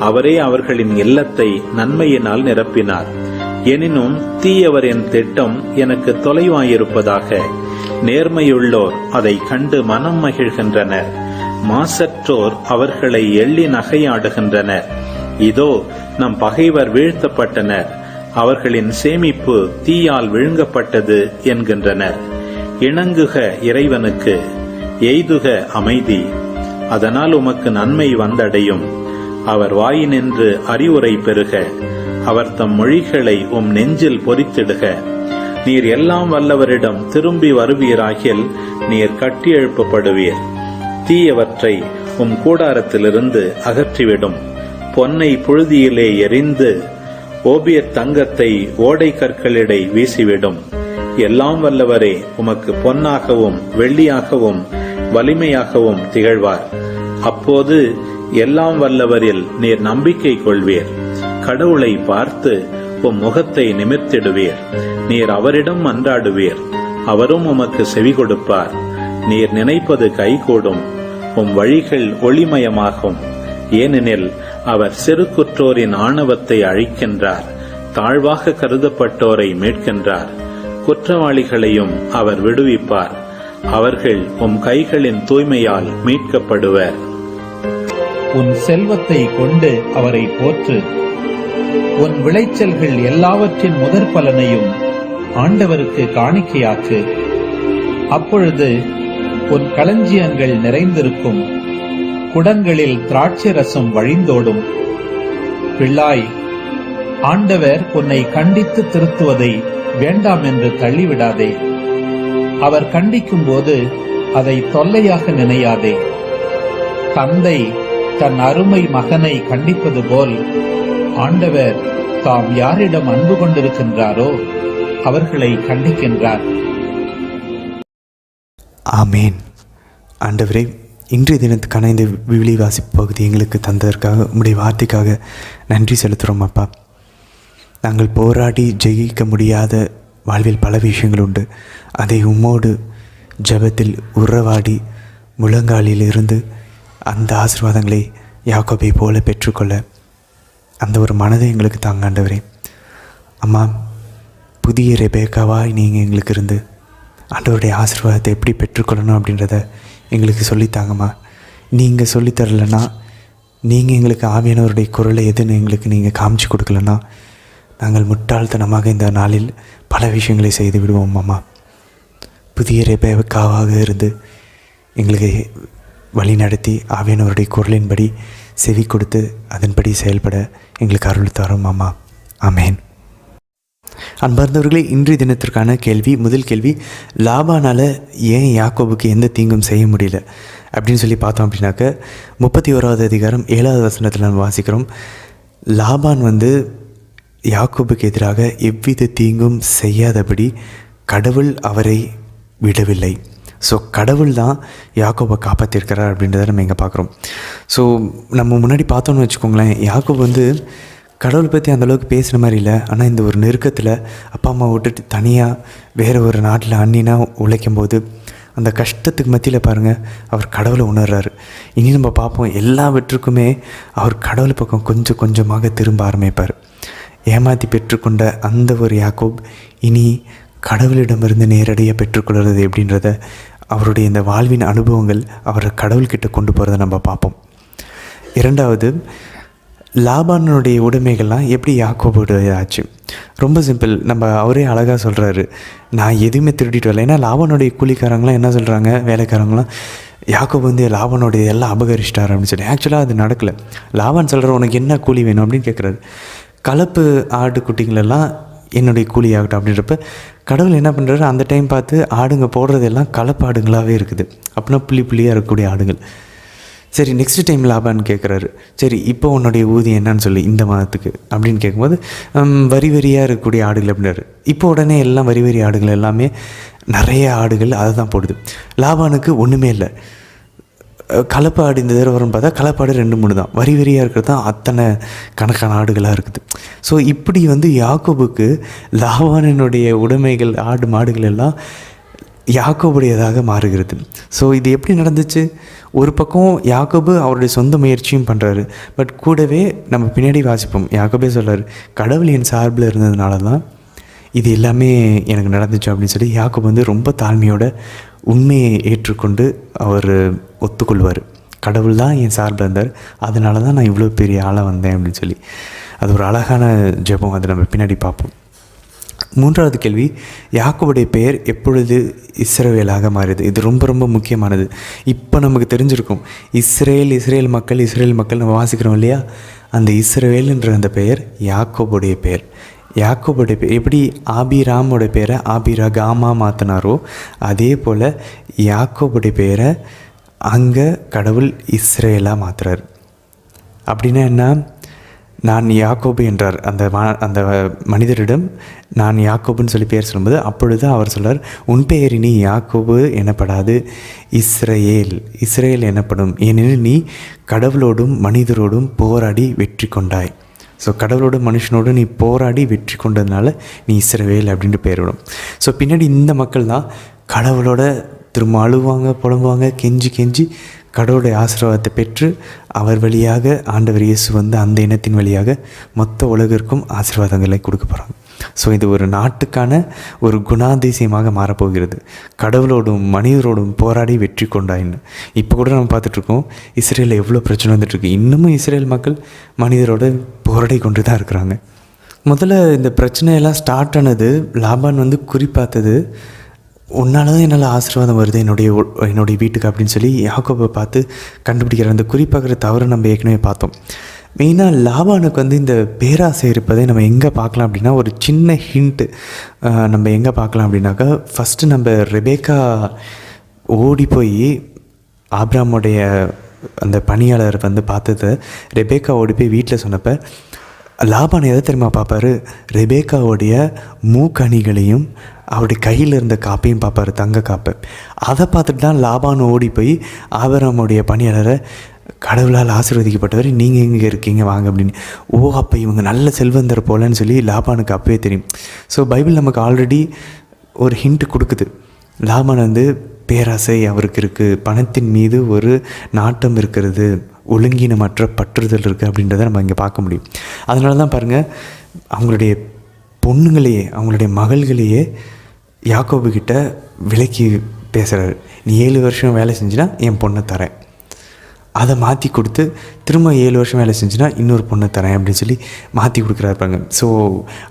அவரே அவர்களின் இல்லத்தை நன்மையினால் நிரப்பினார். எனினும் தீயவரின் திட்டம் எனக்கு தொலைவாயிருப்பதாக. நேர்மையுள்ளோர் அதை கண்டு மனம் மகிழ்கின்றனர். மாசற்றோர் அவர்களை எள்ளி நகையாடுகின்றனர். இதோ நம் பகைவர் வீழ்த்தப்பட்டனர், அவர்களின் சேமிப்பு தீயால் விழுங்கப்பட்டது என்கின்றனர். இணங்குக இறைவனுக்கு, எய்துக அமைதி, அதனால் உமக்கு நன்மை வந்தடையும். அவர் வாயினின்று அறிவுரை பெறுக, அவர் தம் மொழிகளை உம் நெஞ்சில் பொறித்திடுக. நீர் எல்லாம் வல்லவரிடம் திரும்பி வருவீராகில் நீர் கட்டி எழுப்பப்படுவீர். தீயவற்றை உம் கூடாரத்திலிருந்து அகற்றிவிடும். பொன்னை புழுதியிலே எரிந்து ஓபியத் தங்கத்தை ஓடை கற்களிடை வீசிவிடும். எல்லாம் வல்லவரே உமக்கு பொன்னாகவும் வெள்ளியாகவும் வலிமையாகவும் திகழ்வார். அப்போது எல்லாம் வல்லவரில் நீர் நம்பிக்கை கொள்வீர். கடவுளை பார்த்து உம் முகத்தை நிமிர்த்திடுவீர். நீர் அவரிடம் மன்றாடுவீர், அவரும் உமக்கு செவி கொடுப்பார். நீர் நினைப்பது கைகூடும். உம் வழிகள் ஒளிமயமாகும். ஏனெனில் அவர் சிறு குற்றோரின் ஆணவத்தை அழிக்கின்றார். தாழ்வாக கருதப்பட்டோரை மீட்கின்றார். குற்றவாளிகளையும் அவர் விடுவிப்பார். அவர்கள் உம் கைகளின் தூய்மையால் மீட்கப்படுவர். உன் செல்வத்தை கொண்டு அவரை போற்று. உன் விளைச்சல்கள் எல்லாவற்றின் முதற் பலனையும் ஆண்டவருக்கு காணிக்கையாக்கு. அப்பொழுது உன் களஞ்சியங்கள் நிறைந்திருக்கும். குடங்களில் திராட்சை ரசம் வழிந்தோடும். பிள்ளாய், ஆண்டவர் உன்னை கண்டித்து திருத்துவதை வேண்டாம் என்று தள்ளிவிடாதே. அவர் கண்டிக்கும் போது அதை தொல்லையாக நினையாதே. தந்தை தன் அருமை மகனை கண்டிப்பது போல் ஆண்டவர் தாம் யாரிடம் அன்பு கொண்டிருக்கின்றாரோ அவர்களை கண்டிக்கின்றார். ஆமேன். ஆண்டவரே, இன்றைய தினத்துக்கான இந்த விவிலி வாசிப்பு பகுதி எங்களுக்கு தந்ததற்காக, உம்முடைய வார்த்தைக்காக நன்றி செலுத்துகிறோம் அப்பா. நாங்கள் போராடி ஜெயிக்க முடியாத வாழ்வில் பல விஷயங்கள் உண்டு. அதை உம்மோடு ஜெபத்தில் உறவாடி முழங்காலிலிருந்து அந்த ஆசீர்வாதங்களை யாக்கோபை போல பெற்றுக்கொள்ள அந்த ஒரு மனதை எங்களுக்கு தாங்க ஆண்டவரே. அம்மா, புதிய ரெபேக்காவாய் நீங்கள் எங்களுக்கு இருந்து ஆண்டவருடைய ஆசீர்வாதத்தை எப்படி பெற்றுக்கொள்ளணும் அப்படின்றத எங்களுக்கு சொல்லித்தாங்கம்மா. நீங்கள் சொல்லித்தரலைன்னா, நீங்கள் எங்களுக்கு ஆவியானவருடைய குரலை எதுன்னு எங்களுக்கு நீங்கள் காமிச்சு கொடுக்கலன்னா, நாங்கள் முட்டாள்தனமாக இந்த நாளில் பல விஷயங்களை செய்து விடுவோம் அம்மா. புதிய ரெபேக்காவாக இருந்து எங்களுக்கு வழி நடத்தி ஆவியானவருடைய குரலின்படி செவி கொடுத்து அதன்படி செயல்பட எங்களுக்கு அருள் தரும் அம்மா. ஆமேன். அன்பார்ந்தவர்களே, இன்றைய தினத்திற்கான கேள்வி, முதல் கேள்வி, லாபானால் ஏன் யாக்கோபுக்கு எந்த தீங்கும் செய்ய முடியல அப்படின்னு சொல்லி பார்த்தோம் அப்படின்னாக்க 31வது அதிகாரம் 7வது வசனத்தில் நம்ம வாசிக்கிறோம். லாபான் யாக்கோபுக்கு எதிராக எவ்வித தீங்கும் செய்யாதபடி கடவுள் அவரை விடவில்லை. ஸோ கடவுள் தான் யாக்கோபை காப்பாற்றிருக்கிறார் அப்படின்றத நம்ம இங்கே பார்க்குறோம். ஸோ நம்ம முன்னாடி பார்த்தோன்னு வச்சுக்கோங்களேன், யாக்கோபு கடவுளை பற்றி அந்தளவுக்கு பேசுகிற மாதிரி இல்லை. ஆனால் இந்த ஒரு நெருக்கத்தில் அப்பா அம்மா விட்டுட்டு தனியாக வேறு ஒரு நாட்டில் அண்ணினாக உழைக்கும்போது அந்த கஷ்டத்துக்கு மத்தியில் பாருங்கள், அவர் கடவுளை உணர்றாரு. இனி நம்ம பார்ப்போம், எல்லாவற்றுக்குமே அவர் கடவுள் பக்கம் கொஞ்சம் கொஞ்சமாக திரும்ப ஆரம்பிப்பார். ஏமாற்றி பெற்றுக்கொண்ட அந்த ஒரு யாக்கோப் இனி கடவுளிடமிருந்து நேரடியாக பெற்றுக்கொள்வது எப்படின்றத அவருடைய இந்த வாழ்வின் அனுபவங்கள் அவரை கடவுள்கிட்ட கொண்டு போகிறத நம்ம பார்ப்போம். இரண்டாவது, லாபானுடைய உடைமைகள்லாம் எப்படி யாக்கோபுடைய ஆச்சு? ரொம்ப சிம்பிள். நம்ம அவரே அழகாக சொல்கிறாரு, நான் எதுவுமே திருடிட்டு வரல. ஏன்னா லாபானுடைய கூலிக்காரங்களாம் என்ன சொல்கிறாங்க, வேலைக்காரங்களாம், யாக்கோபு வந்து லாபானுடைய எல்லாம் அபகரிச்சிட்டார் அப்படின்னு சொல்லி. ஆக்சுவலாக அது நடக்கலை. லாபான் சொல்கிற, உனக்கு என்ன கூலி வேணும் அப்படின்னு கேட்குறாரு. கலப்பு ஆடு குட்டிங்களெல்லாம் என்னுடைய கூலி ஆகட்டும் அப்படின்றப்ப கடவுள் என்ன பண்ணுறாரு, அந்த டைம் பார்த்து ஆடுங்க போடுறதெல்லாம் கலப்பு ஆடுங்களாகவே இருக்குது. அப்படின்னா புள்ளியாக இருக்கக்கூடிய ஆடுங்கள். சரி, நெக்ஸ்ட் டைம் லாபான்னு கேட்குறாரு, சரி இப்போ உன்னுடைய ஊதியம் என்னன்னு சொல்லி இந்த மாதத்துக்கு அப்படின்னு கேட்கும்போது வரி வரியாக இருக்கக்கூடிய ஆடுகள் அப்படின்னாரு. இப்போ உடனே எல்லாம் வரி வரி ஆடுகள் எல்லாமே நிறைய ஆடுகள் அதை தான் போடுது. லாபானுக்கு ஒன்றுமே இல்லை. கலப்பு ஆடு இந்த தடவை வரும்னு பார்த்தா கலப்பாடு 2-3 தான், வரி வரியாக இருக்கிறது தான் அத்தனை கணக்கான ஆடுகளாக இருக்குது. ஸோ இப்படி வந்து யாக்கோபுக்கு லாபானினுடைய உடைமைகள் ஆடு மாடுகள் எல்லாம் யாக்கோபுடையதாக மாறுகிறது. ஸோ இது எப்படி நடந்துச்சு? ஒரு பக்கம் யாக்கோபு அவருடைய சொந்த முயற்சியும் பண்ணுறாரு, பட் கூடவே நம்ம பின்னாடி வாசிப்போம், யாக்கோபே சொல்கிறார், கடவுள் என் சார்பில் இருந்ததுனால தான் இது எல்லாமே எனக்கு நடந்துச்சு அப்படின்னு சொல்லி யாக்கோபு வந்து ரொம்ப தாழ்மையோட உண்மையை ஏற்றுக்கொண்டு அவர் ஒத்துக்கொள்வார். கடவுள் தான் என் சார்பில் இருந்தார், அதனால தான் நான் இவ்வளோ பெரிய ஆளாக வந்தேன் அப்படின்னு சொல்லி. அது ஒரு அழகான ஜெபம், அதை நம்ம பின்னாடி பார்ப்போம். மூன்றாவது கேள்வி, யாக்கோபுடைய பெயர் எப்பொழுது இஸ்ரவேலாக மாறியது? இது ரொம்ப ரொம்ப முக்கியமானது. இப்போ நமக்கு தெரிஞ்சிருக்கும், இஸ்ரேல் மக்கள் நம்ம வாசிக்கிறோம் இல்லையா? அந்த இஸ்ரவேல்ன்ற அந்த பெயர் யாக்கோபுடைய பெயர். யாக்கோபுடைய பேர் எப்படி ஆபிராமோட பேரை ஆபிரகாமா மாற்றினாரோ அதே போல் யாக்கோபுடைய பேரை அங்கே கடவுள் இஸ்ரேலாக மாற்றுறார். அப்படின்னா என்ன? நான் யாக்கோபு என்றார் அந்த மனிதரிடம், நான் யாக்கோபுன்னு சொல்லி பேர் சொல்லும்போது அப்பொழுது அவர் சொல்கிறார், உன் பெயர் இனி யாக்கோபு எனப்படாது, இஸ்ரேல் எனப்படும், ஏனெனில் நீ கடவுளோடும் மனிதரோடும் போராடி வெற்றி கொண்டாய். ஸோ கடவுளோடும் மனுஷனோடும் நீ போராடி வெற்றி கொண்டதுனால நீ இஸ்ரவேல் அப்படின்ட்டு பெயர் விடும். ஸோ பின்னாடி இந்த மக்கள் தான் கடவுளோட திரும்ப அழுவாங்க, புலம்புவாங்க, கெஞ்சி கடவுளுடைய ஆசீர்வாதத்தை பெற்று அவர் வழியாக ஆண்டவர் இயேசு வந்து அந்த இனத்தின் வழியாக மொத்த உலகிற்கும் ஆசீர்வாதங்களை கொடுக்க போகிறாங்க. ஸோ இது ஒரு நாட்டுக்கான ஒரு குணாதிசயமாக மாறப்போகிறது. கடவுளோடும் மனிதரோடும் போராடி வெற்றி கொண்டாயின்னு. இப்போ கூட நம்ம பார்த்துட்ருக்கோம், இஸ்ரேலில் எவ்வளோ பிரச்சனை வந்துட்டுருக்கு. இன்னமும் இஸ்ரேல் மக்கள் மனிதரோடு போராடி கொண்டு தான் இருக்கிறாங்க. முதல்ல இந்த பிரச்சனையெல்லாம் ஸ்டார்ட் ஆனது, லாபான் வந்து குறிப்பாத்தது, உன்னால தான் என்னால் ஆசீர்வாதம் வருது என்னுடைய வீட்டுக்கு அப்படின்னு சொல்லி யாக்கோபை பார்த்து கண்டுபிடிக்கிற அந்த குறிப்பாகிற தவறு நம்ம ஏற்கனவே பார்த்தோம். மெயினாக லாபானுக்கு வந்து இந்த பேராசை இருப்பதை நம்ம எங்கே பார்க்கலாம் அப்படின்னா, ஒரு சின்ன ஹிண்ட்டு நம்ம எங்கே பார்க்கலாம் அப்படின்னாக்கா, ஃபஸ்ட்டு நம்ம ரெபேக்கா ஓடி போய் ஆபிராமுடைய அந்த பணியாளர் வந்து பார்த்ததை ரெபேக்கா ஓடி போய் வீட்டில் சொன்னப்போ லாபான் எதை தெரியுமா பார்ப்பார்? ரெபேக்காவுடைய மூக்கணிகளையும் அவருடைய கையில் இருந்த காப்பையும் பார்ப்பார், தங்க காப்பை. அதை பார்த்துட்டு தான் லாபான் ஓடி போய் ஆபிரகாமுடைய பணியாளரை, கடவுளால் ஆசீர்வதிக்கப்பட்டவர், நீங்கள் எங்கே இருக்கீங்க வாங்க அப்படின்னு. ஓ, அப்போ இவங்க நல்ல செல்வந்தர் போலன்னு சொல்லி லாபானுக்கு அப்பவே தெரியும். ஸோ பைபிள் நமக்கு ஆல்ரெடி ஒரு ஹிண்ட் கொடுக்குது. லாபான் வந்து பேராசை அவருக்கு இருக்குது, பணத்தின் மீது ஒரு நாட்டம் இருக்கிறது, ஒழுங்கினமற்ற பற்றுதல் இருக்குது அப்படின்றத நம்ம இங்கே பார்க்க முடியும். அதனால தான் பாருங்கள், அவங்களுடைய பொண்ணுங்களையே, அவங்களுடைய மகள்களையே யாக்கோபு கிட்ட விலைக்கு பேசுகிறாரு. நீ 7 வருஷம் வேலை செஞ்சுனா என் பொண்ணை தரேன், அதை மாற்றி கொடுத்து திரும்ப 7 வருஷம் வேலை செஞ்சுனா இன்னொரு பொண்ணை தரேன் அப்படின்னு சொல்லி மாற்றி கொடுக்குறாருப்பாங்க. ஸோ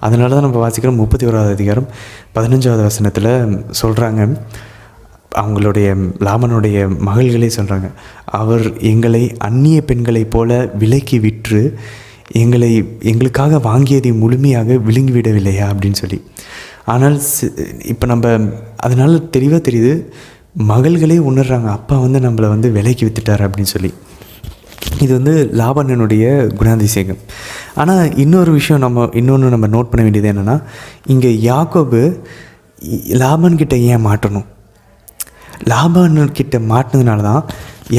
அதனால தான் நம்ம வாசிக்கிறோம் 31வது அதிகாரம் 15வது வசனத்தில் சொல்கிறாங்க, அவங்களுடைய லாபானுடைய மகள்களே சொல்கிறாங்க, அவர் எங்களை அந்நிய பெண்களைப் போல விலைக்கு விற்று எங்களுக்காக வாங்கியதை முழுமையாக விழுங்கிவிடவில்லையா அப்படின்னு சொல்லி. ஆனால் இப்போ நம்ம அதனால் தெளிவாக தெரியுது, மகள்களே உணர்றாங்க, அப்பா வந்து நம்மளை வந்து விலைக்கு விற்றுட்டார் அப்படின்னு சொல்லி. இது வந்து லாபானுடைய குணாதிசயம். ஆனால் இன்னொரு விஷயம் நம்ம நோட் பண்ண வேண்டியது என்னென்னா, இங்கே யாக்கோபு லாபான்கிட்ட ஏன் மாட்டணும்? லாபான்கிட்ட மாட்டினதுனால தான்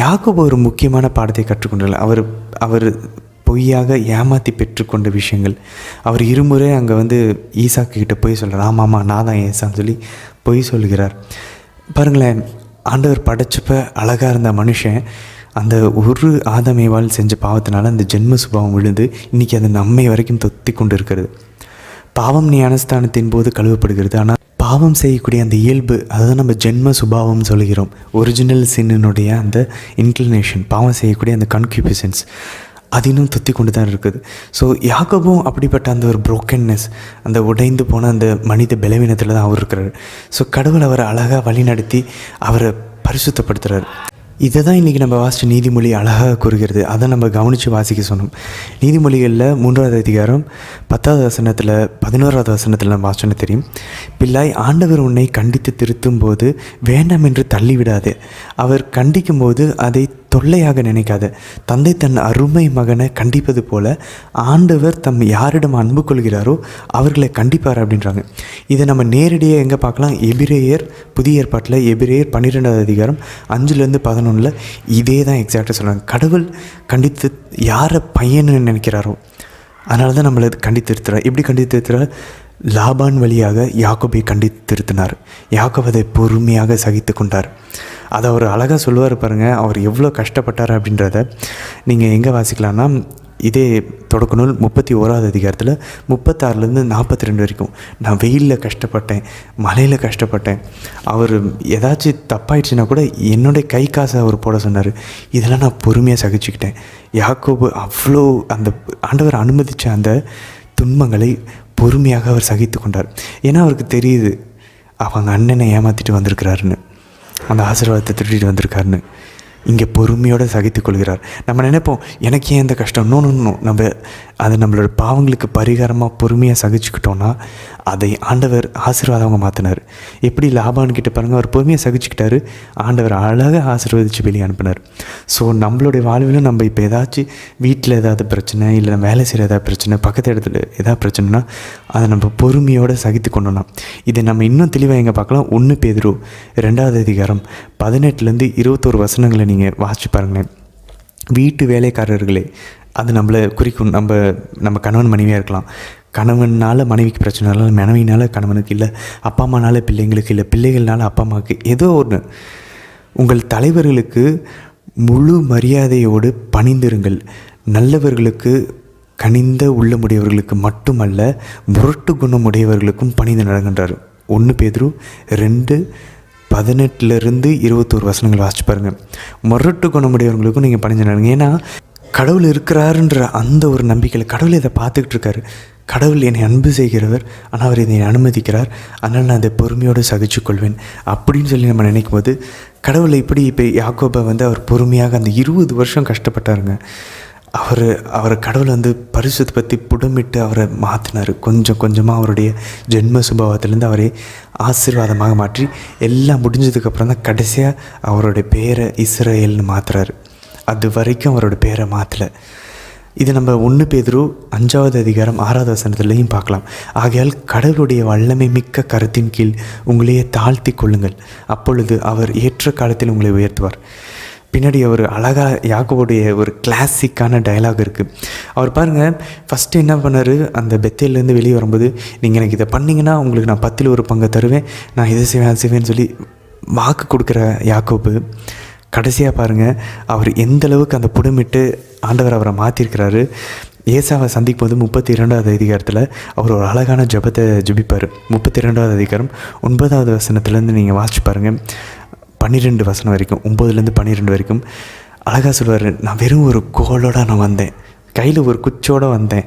யாக்கோபு ஒரு முக்கியமான பாடத்தை கற்றுக்கொண்டார். அவர் பொய்யாக ஏமாற்றி பெற்றுக்கொண்ட விஷயங்கள். அவர் இருமுறை அங்கே வந்து ஈசாக்கு கிட்ட போய் சொல்கிறார், ஆமாம்மா நான் தான் ஏசான்னு சொல்லி பொய் சொல்கிறார். பாருங்களேன், ஆண்டவர் படைச்சப்ப அழகாக இருந்த மனுஷன் அந்த ஒரு ஆதாமேவால் செஞ்ச பாவத்தினால அந்த ஜென்ம சுபாவம் விழுந்து இன்றைக்கி அது நம்மை வரைக்கும் தொத்தி கொண்டு இருக்கிறது. பாவம் ஞானஸ்தானத்தின் போது கழுவப்படுகிறது. ஆனால் பாவம் செய்யக்கூடிய அந்த இயல்பு, அதுதான் நம்ம ஜென்ம சுபாவம் சொல்கிறோம். ஒரிஜினல் சின்னுடைய அந்த இன்க்ளினேஷன், பாவம் செய்யக்கூடிய அந்த கன்க்யூபிசன்ஸ், அது இன்னும் தொத்தி கொண்டு தான் இருக்குது. ஸோ யாக்கோபும் அப்படிப்பட்ட அந்த ஒரு ப்ரோக்கன்னஸ், அந்த உடைந்து போன அந்த மனித பலவீனத்தில் தான் அவர் இருக்கிறார். ஸோ கடவுள் அவரை அழகாக வழி நடத்தி அவரை பரிசுத்தப்படுத்துகிறார். இதை தான் இன்றைக்கி நம்ம வாசித்த நீதிமொழி அழகாக கூறுகிறது. அதை நம்ம கவனித்து வாசிக்க சொன்னோம். நீதிமொழிகளில் 3வது அதிகாரம் 10வது வசனத்தில் 11வது வசனத்தில் நம்ம வாசனை தெரியும். பிள்ளாய், ஆண்டவர் உன்னை கண்டித்து திருத்தும் போது வேண்டாம் என்று தள்ளிவிடாதே. அவர் கண்டிக்கும் போது அதை தொல்லையாக நினைக்காத. தந்தை தன் அருமை மகனை கண்டிப்பது போல ஆண்டவர் தம் யாரிடம் அன்பு கொள்கிறாரோ அவர்களை கண்டிப்பார் அப்படின்றாங்க. இதை நம்ம நேரடியாக எங்கே பார்க்கலாம்? எபிரேயர், புதிய ஏற்பாட்டில் எபிரேயர் 12வது அதிகாரம் 5லேருந்து 11 இதே தான் எக்ஸாக்டாக சொல்கிறாங்க. கடவுள் கண்டித்து யாரை பையன்னு நினைக்கிறாரோ அதனால தான் நம்மளை கண்டித்து திருத்துறார். எப்படி கண்டித்து திருத்துறார்? லாபான் வழியாக யாக்கோபை கண்டித்து திருத்தினார். யாக்கோபை அதை பொறுமையாக சகித்து கொண்டார். அதை அவர் அழகாக சொல்லுவார் பாருங்கள், அவர் எவ்வளோ கஷ்டப்பட்டார் அப்படின்றத நீங்கள் எங்கே வாசிக்கலான்னா, இதே தொடக்க நூல் 31வது அதிகாரத்தில் 36லேருந்து 42 வரைக்கும். நான் வெயிலில் கஷ்டப்பட்டேன், மழையில் கஷ்டப்பட்டேன், அவர் ஏதாச்சும் தப்பாயிடுச்சுன்னா கூட என்னுடைய கை காசை அவர் போட சொன்னார். இதெல்லாம் நான் பொறுமையாக சகிச்சுக்கிட்டேன். யாக்கோபு அவ்வளோ அந்த ஆண்டவர் அனுமதித்த அந்த துன்பங்களை பொறுமையாக அவர் சகித்து கொண்டார். ஏன்னா அவருக்கு தெரியுது அவங்க அண்ணனை ஏமாற்றிட்டு வந்திருக்கிறாருன்னு, அந்த ஆசீர்வாதத்தை திருட்டிட்டு வந்திருக்காருன்னு. இங்கே பொறுமையோடு சகித்து கொள்கிறார். நம்ம நினைப்போம், எனக்கு ஏன் இந்த கஷ்டம்? இன்னும் நம்ம அதை நம்மளோட பாவங்களுக்கு பரிகாரமாக பொறுமையாக சகிச்சுக்கிட்டோன்னா அதை ஆண்டவர் ஆசீர்வாதமாக மாற்றினார். எப்படி லாபான்கிட்ட பாருங்கள், அவர் பொறுமையாக சகிச்சுக்கிட்டாரு, ஆண்டவர் அழகாக ஆசீர்வதித்து வெளியே அனுப்பினார். ஸோ நம்மளுடைய வாழ்விலும் நம்ம இப்போ ஏதாச்சும் வீட்டில் ஏதாவது பிரச்சனை, இல்லை நம்ம வேலை செய்கிற ஏதாவது பிரச்சனை, பக்கத்து இடத்துல ஏதாவது பிரச்சனைனா அதை நம்ம பொறுமையோடு சகித்து கொண்டோம்னா, இதை நம்ம இன்னும் தெளிவாக எங்கே பார்க்கலாம்? 1 பேதுரு 2வது அதிகாரம் 18லேருந்து 21 வசனங்களை நீங்கள் வாசிச்சு பாருங்களேன். வீட்டு வேலைக்காரர்களே, அது நம்மளை குறிக்கும். நம்ம கணவன் மனைவியாக இருக்கலாம். கணவனால் மனைவிக்கு பிரச்சனை இல்லை, மனைவினால் கணவனுக்கு இல்லை, அப்பா அம்மானால் பிள்ளைங்களுக்கு இல்லை, பிள்ளைகள்னால அப்பா அம்மாவுக்கு ஏதோ ஒன்று. உங்கள் தலைவர்களுக்கு முழு மரியாதையோடு பணிந்திருங்கள். நல்லவர்களுக்கு, கனிந்த உள்ளமுடையவர்களுக்கு மட்டுமல்ல, முரட்டு குணமுடையவர்களுக்கும் பணிந்து நடக்கின்றார். 1 பேதுரு 2:18லேருந்து 21 வசனங்கள் வாசிச்சு பாருங்கள். முரட்டு குணமுடையவர்களுக்கும் நீங்கள் பணிந்து நடங்க. ஏன்னா கடவுள் இருக்கிறாருன்ற அந்த ஒரு நம்பிக்கையில் கடவுள் இதை பார்த்துக்கிட்டு இருக்காரு. கடவுள் என்னை அன்பு செய்கிறவர், ஆனால் அவர் இதை அனுமதிக்கிறார், அதனால் நான் அதை பொறுமையோடு சகிச்சு கொள்வேன் அப்படின்னு சொல்லி நம்ம நினைக்கும் போது கடவுளை இப்படி இப்போ யாக்கோபை அவர் பொறுமையாக அந்த 20 வருஷம் கஷ்டப்பட்டாருங்க. அவரை கடவுள் பரிசுத்தை பற்றி புடமிட்டு அவரை மாற்றினார். கொஞ்சம் கொஞ்சமாக அவருடைய ஜென்ம சுபாவத்திலேருந்து அவரை ஆசீர்வாதமாக மாற்றி எல்லாம் முடிஞ்சதுக்கப்புறம் தான் கடைசியாக அவருடைய பேரை இஸ்ரவேல்னு மாற்றுறாரு. அது வரைக்கும் அவரோட பேரை மாற்றலை. இது நம்ம 1 பேதுரு 5வது அதிகாரம் 6வது வசனத்துலேயும் பார்க்கலாம். ஆகையால் கடவுளுடைய வல்லமை மிக்க கருத்தின் கீழ் உங்களையே தாழ்த்தி கொள்ளுங்கள், அப்பொழுது அவர் ஏற்ற காலத்தில் உங்களை உயர்த்துவார். பின்னாடி அவர் அழகாக யாக்கோபுடைய ஒரு கிளாசிக்கான டயலாக் இருக்குது. அவர் பாருங்கள், ஃபஸ்ட்டு என்ன பண்ணார்? அந்த பெத்தேலேருந்து வெளியே வரும்போது, நீங்கள் எனக்கு இதை பண்ணிங்கன்னா உங்களுக்கு நான் 10ல் 1 பங்கு தருவேன், நான் இதை செய்வேன் அது செய்வேன்னு சொல்லி வாக்கு கொடுக்குற யாக்கோபு கடைசியாக பாருங்கள் அவர் எந்தளவுக்கு அந்த புடமிட்டு ஆண்டவர் அவரை மாற்றிருக்கிறாரு. ஏசாவை சந்திக்கும் போது 32வது அதிகாரத்தில் அவர் ஒரு அழகான ஜெபத்தை ஜெபிப்பார். 32வது அதிகாரம் 9வது வசனத்துலேருந்து நீங்கள் வாசிச்சு பாருங்கள். 12 வசனம் வரைக்கும், 9லேருந்து 12 வரைக்கும் அழகாக சொல்லுவார். நான் வெறும் ஒரு கோலோடு நான் வந்தேன், கையில் ஒரு குச்சோடு வந்தேன்,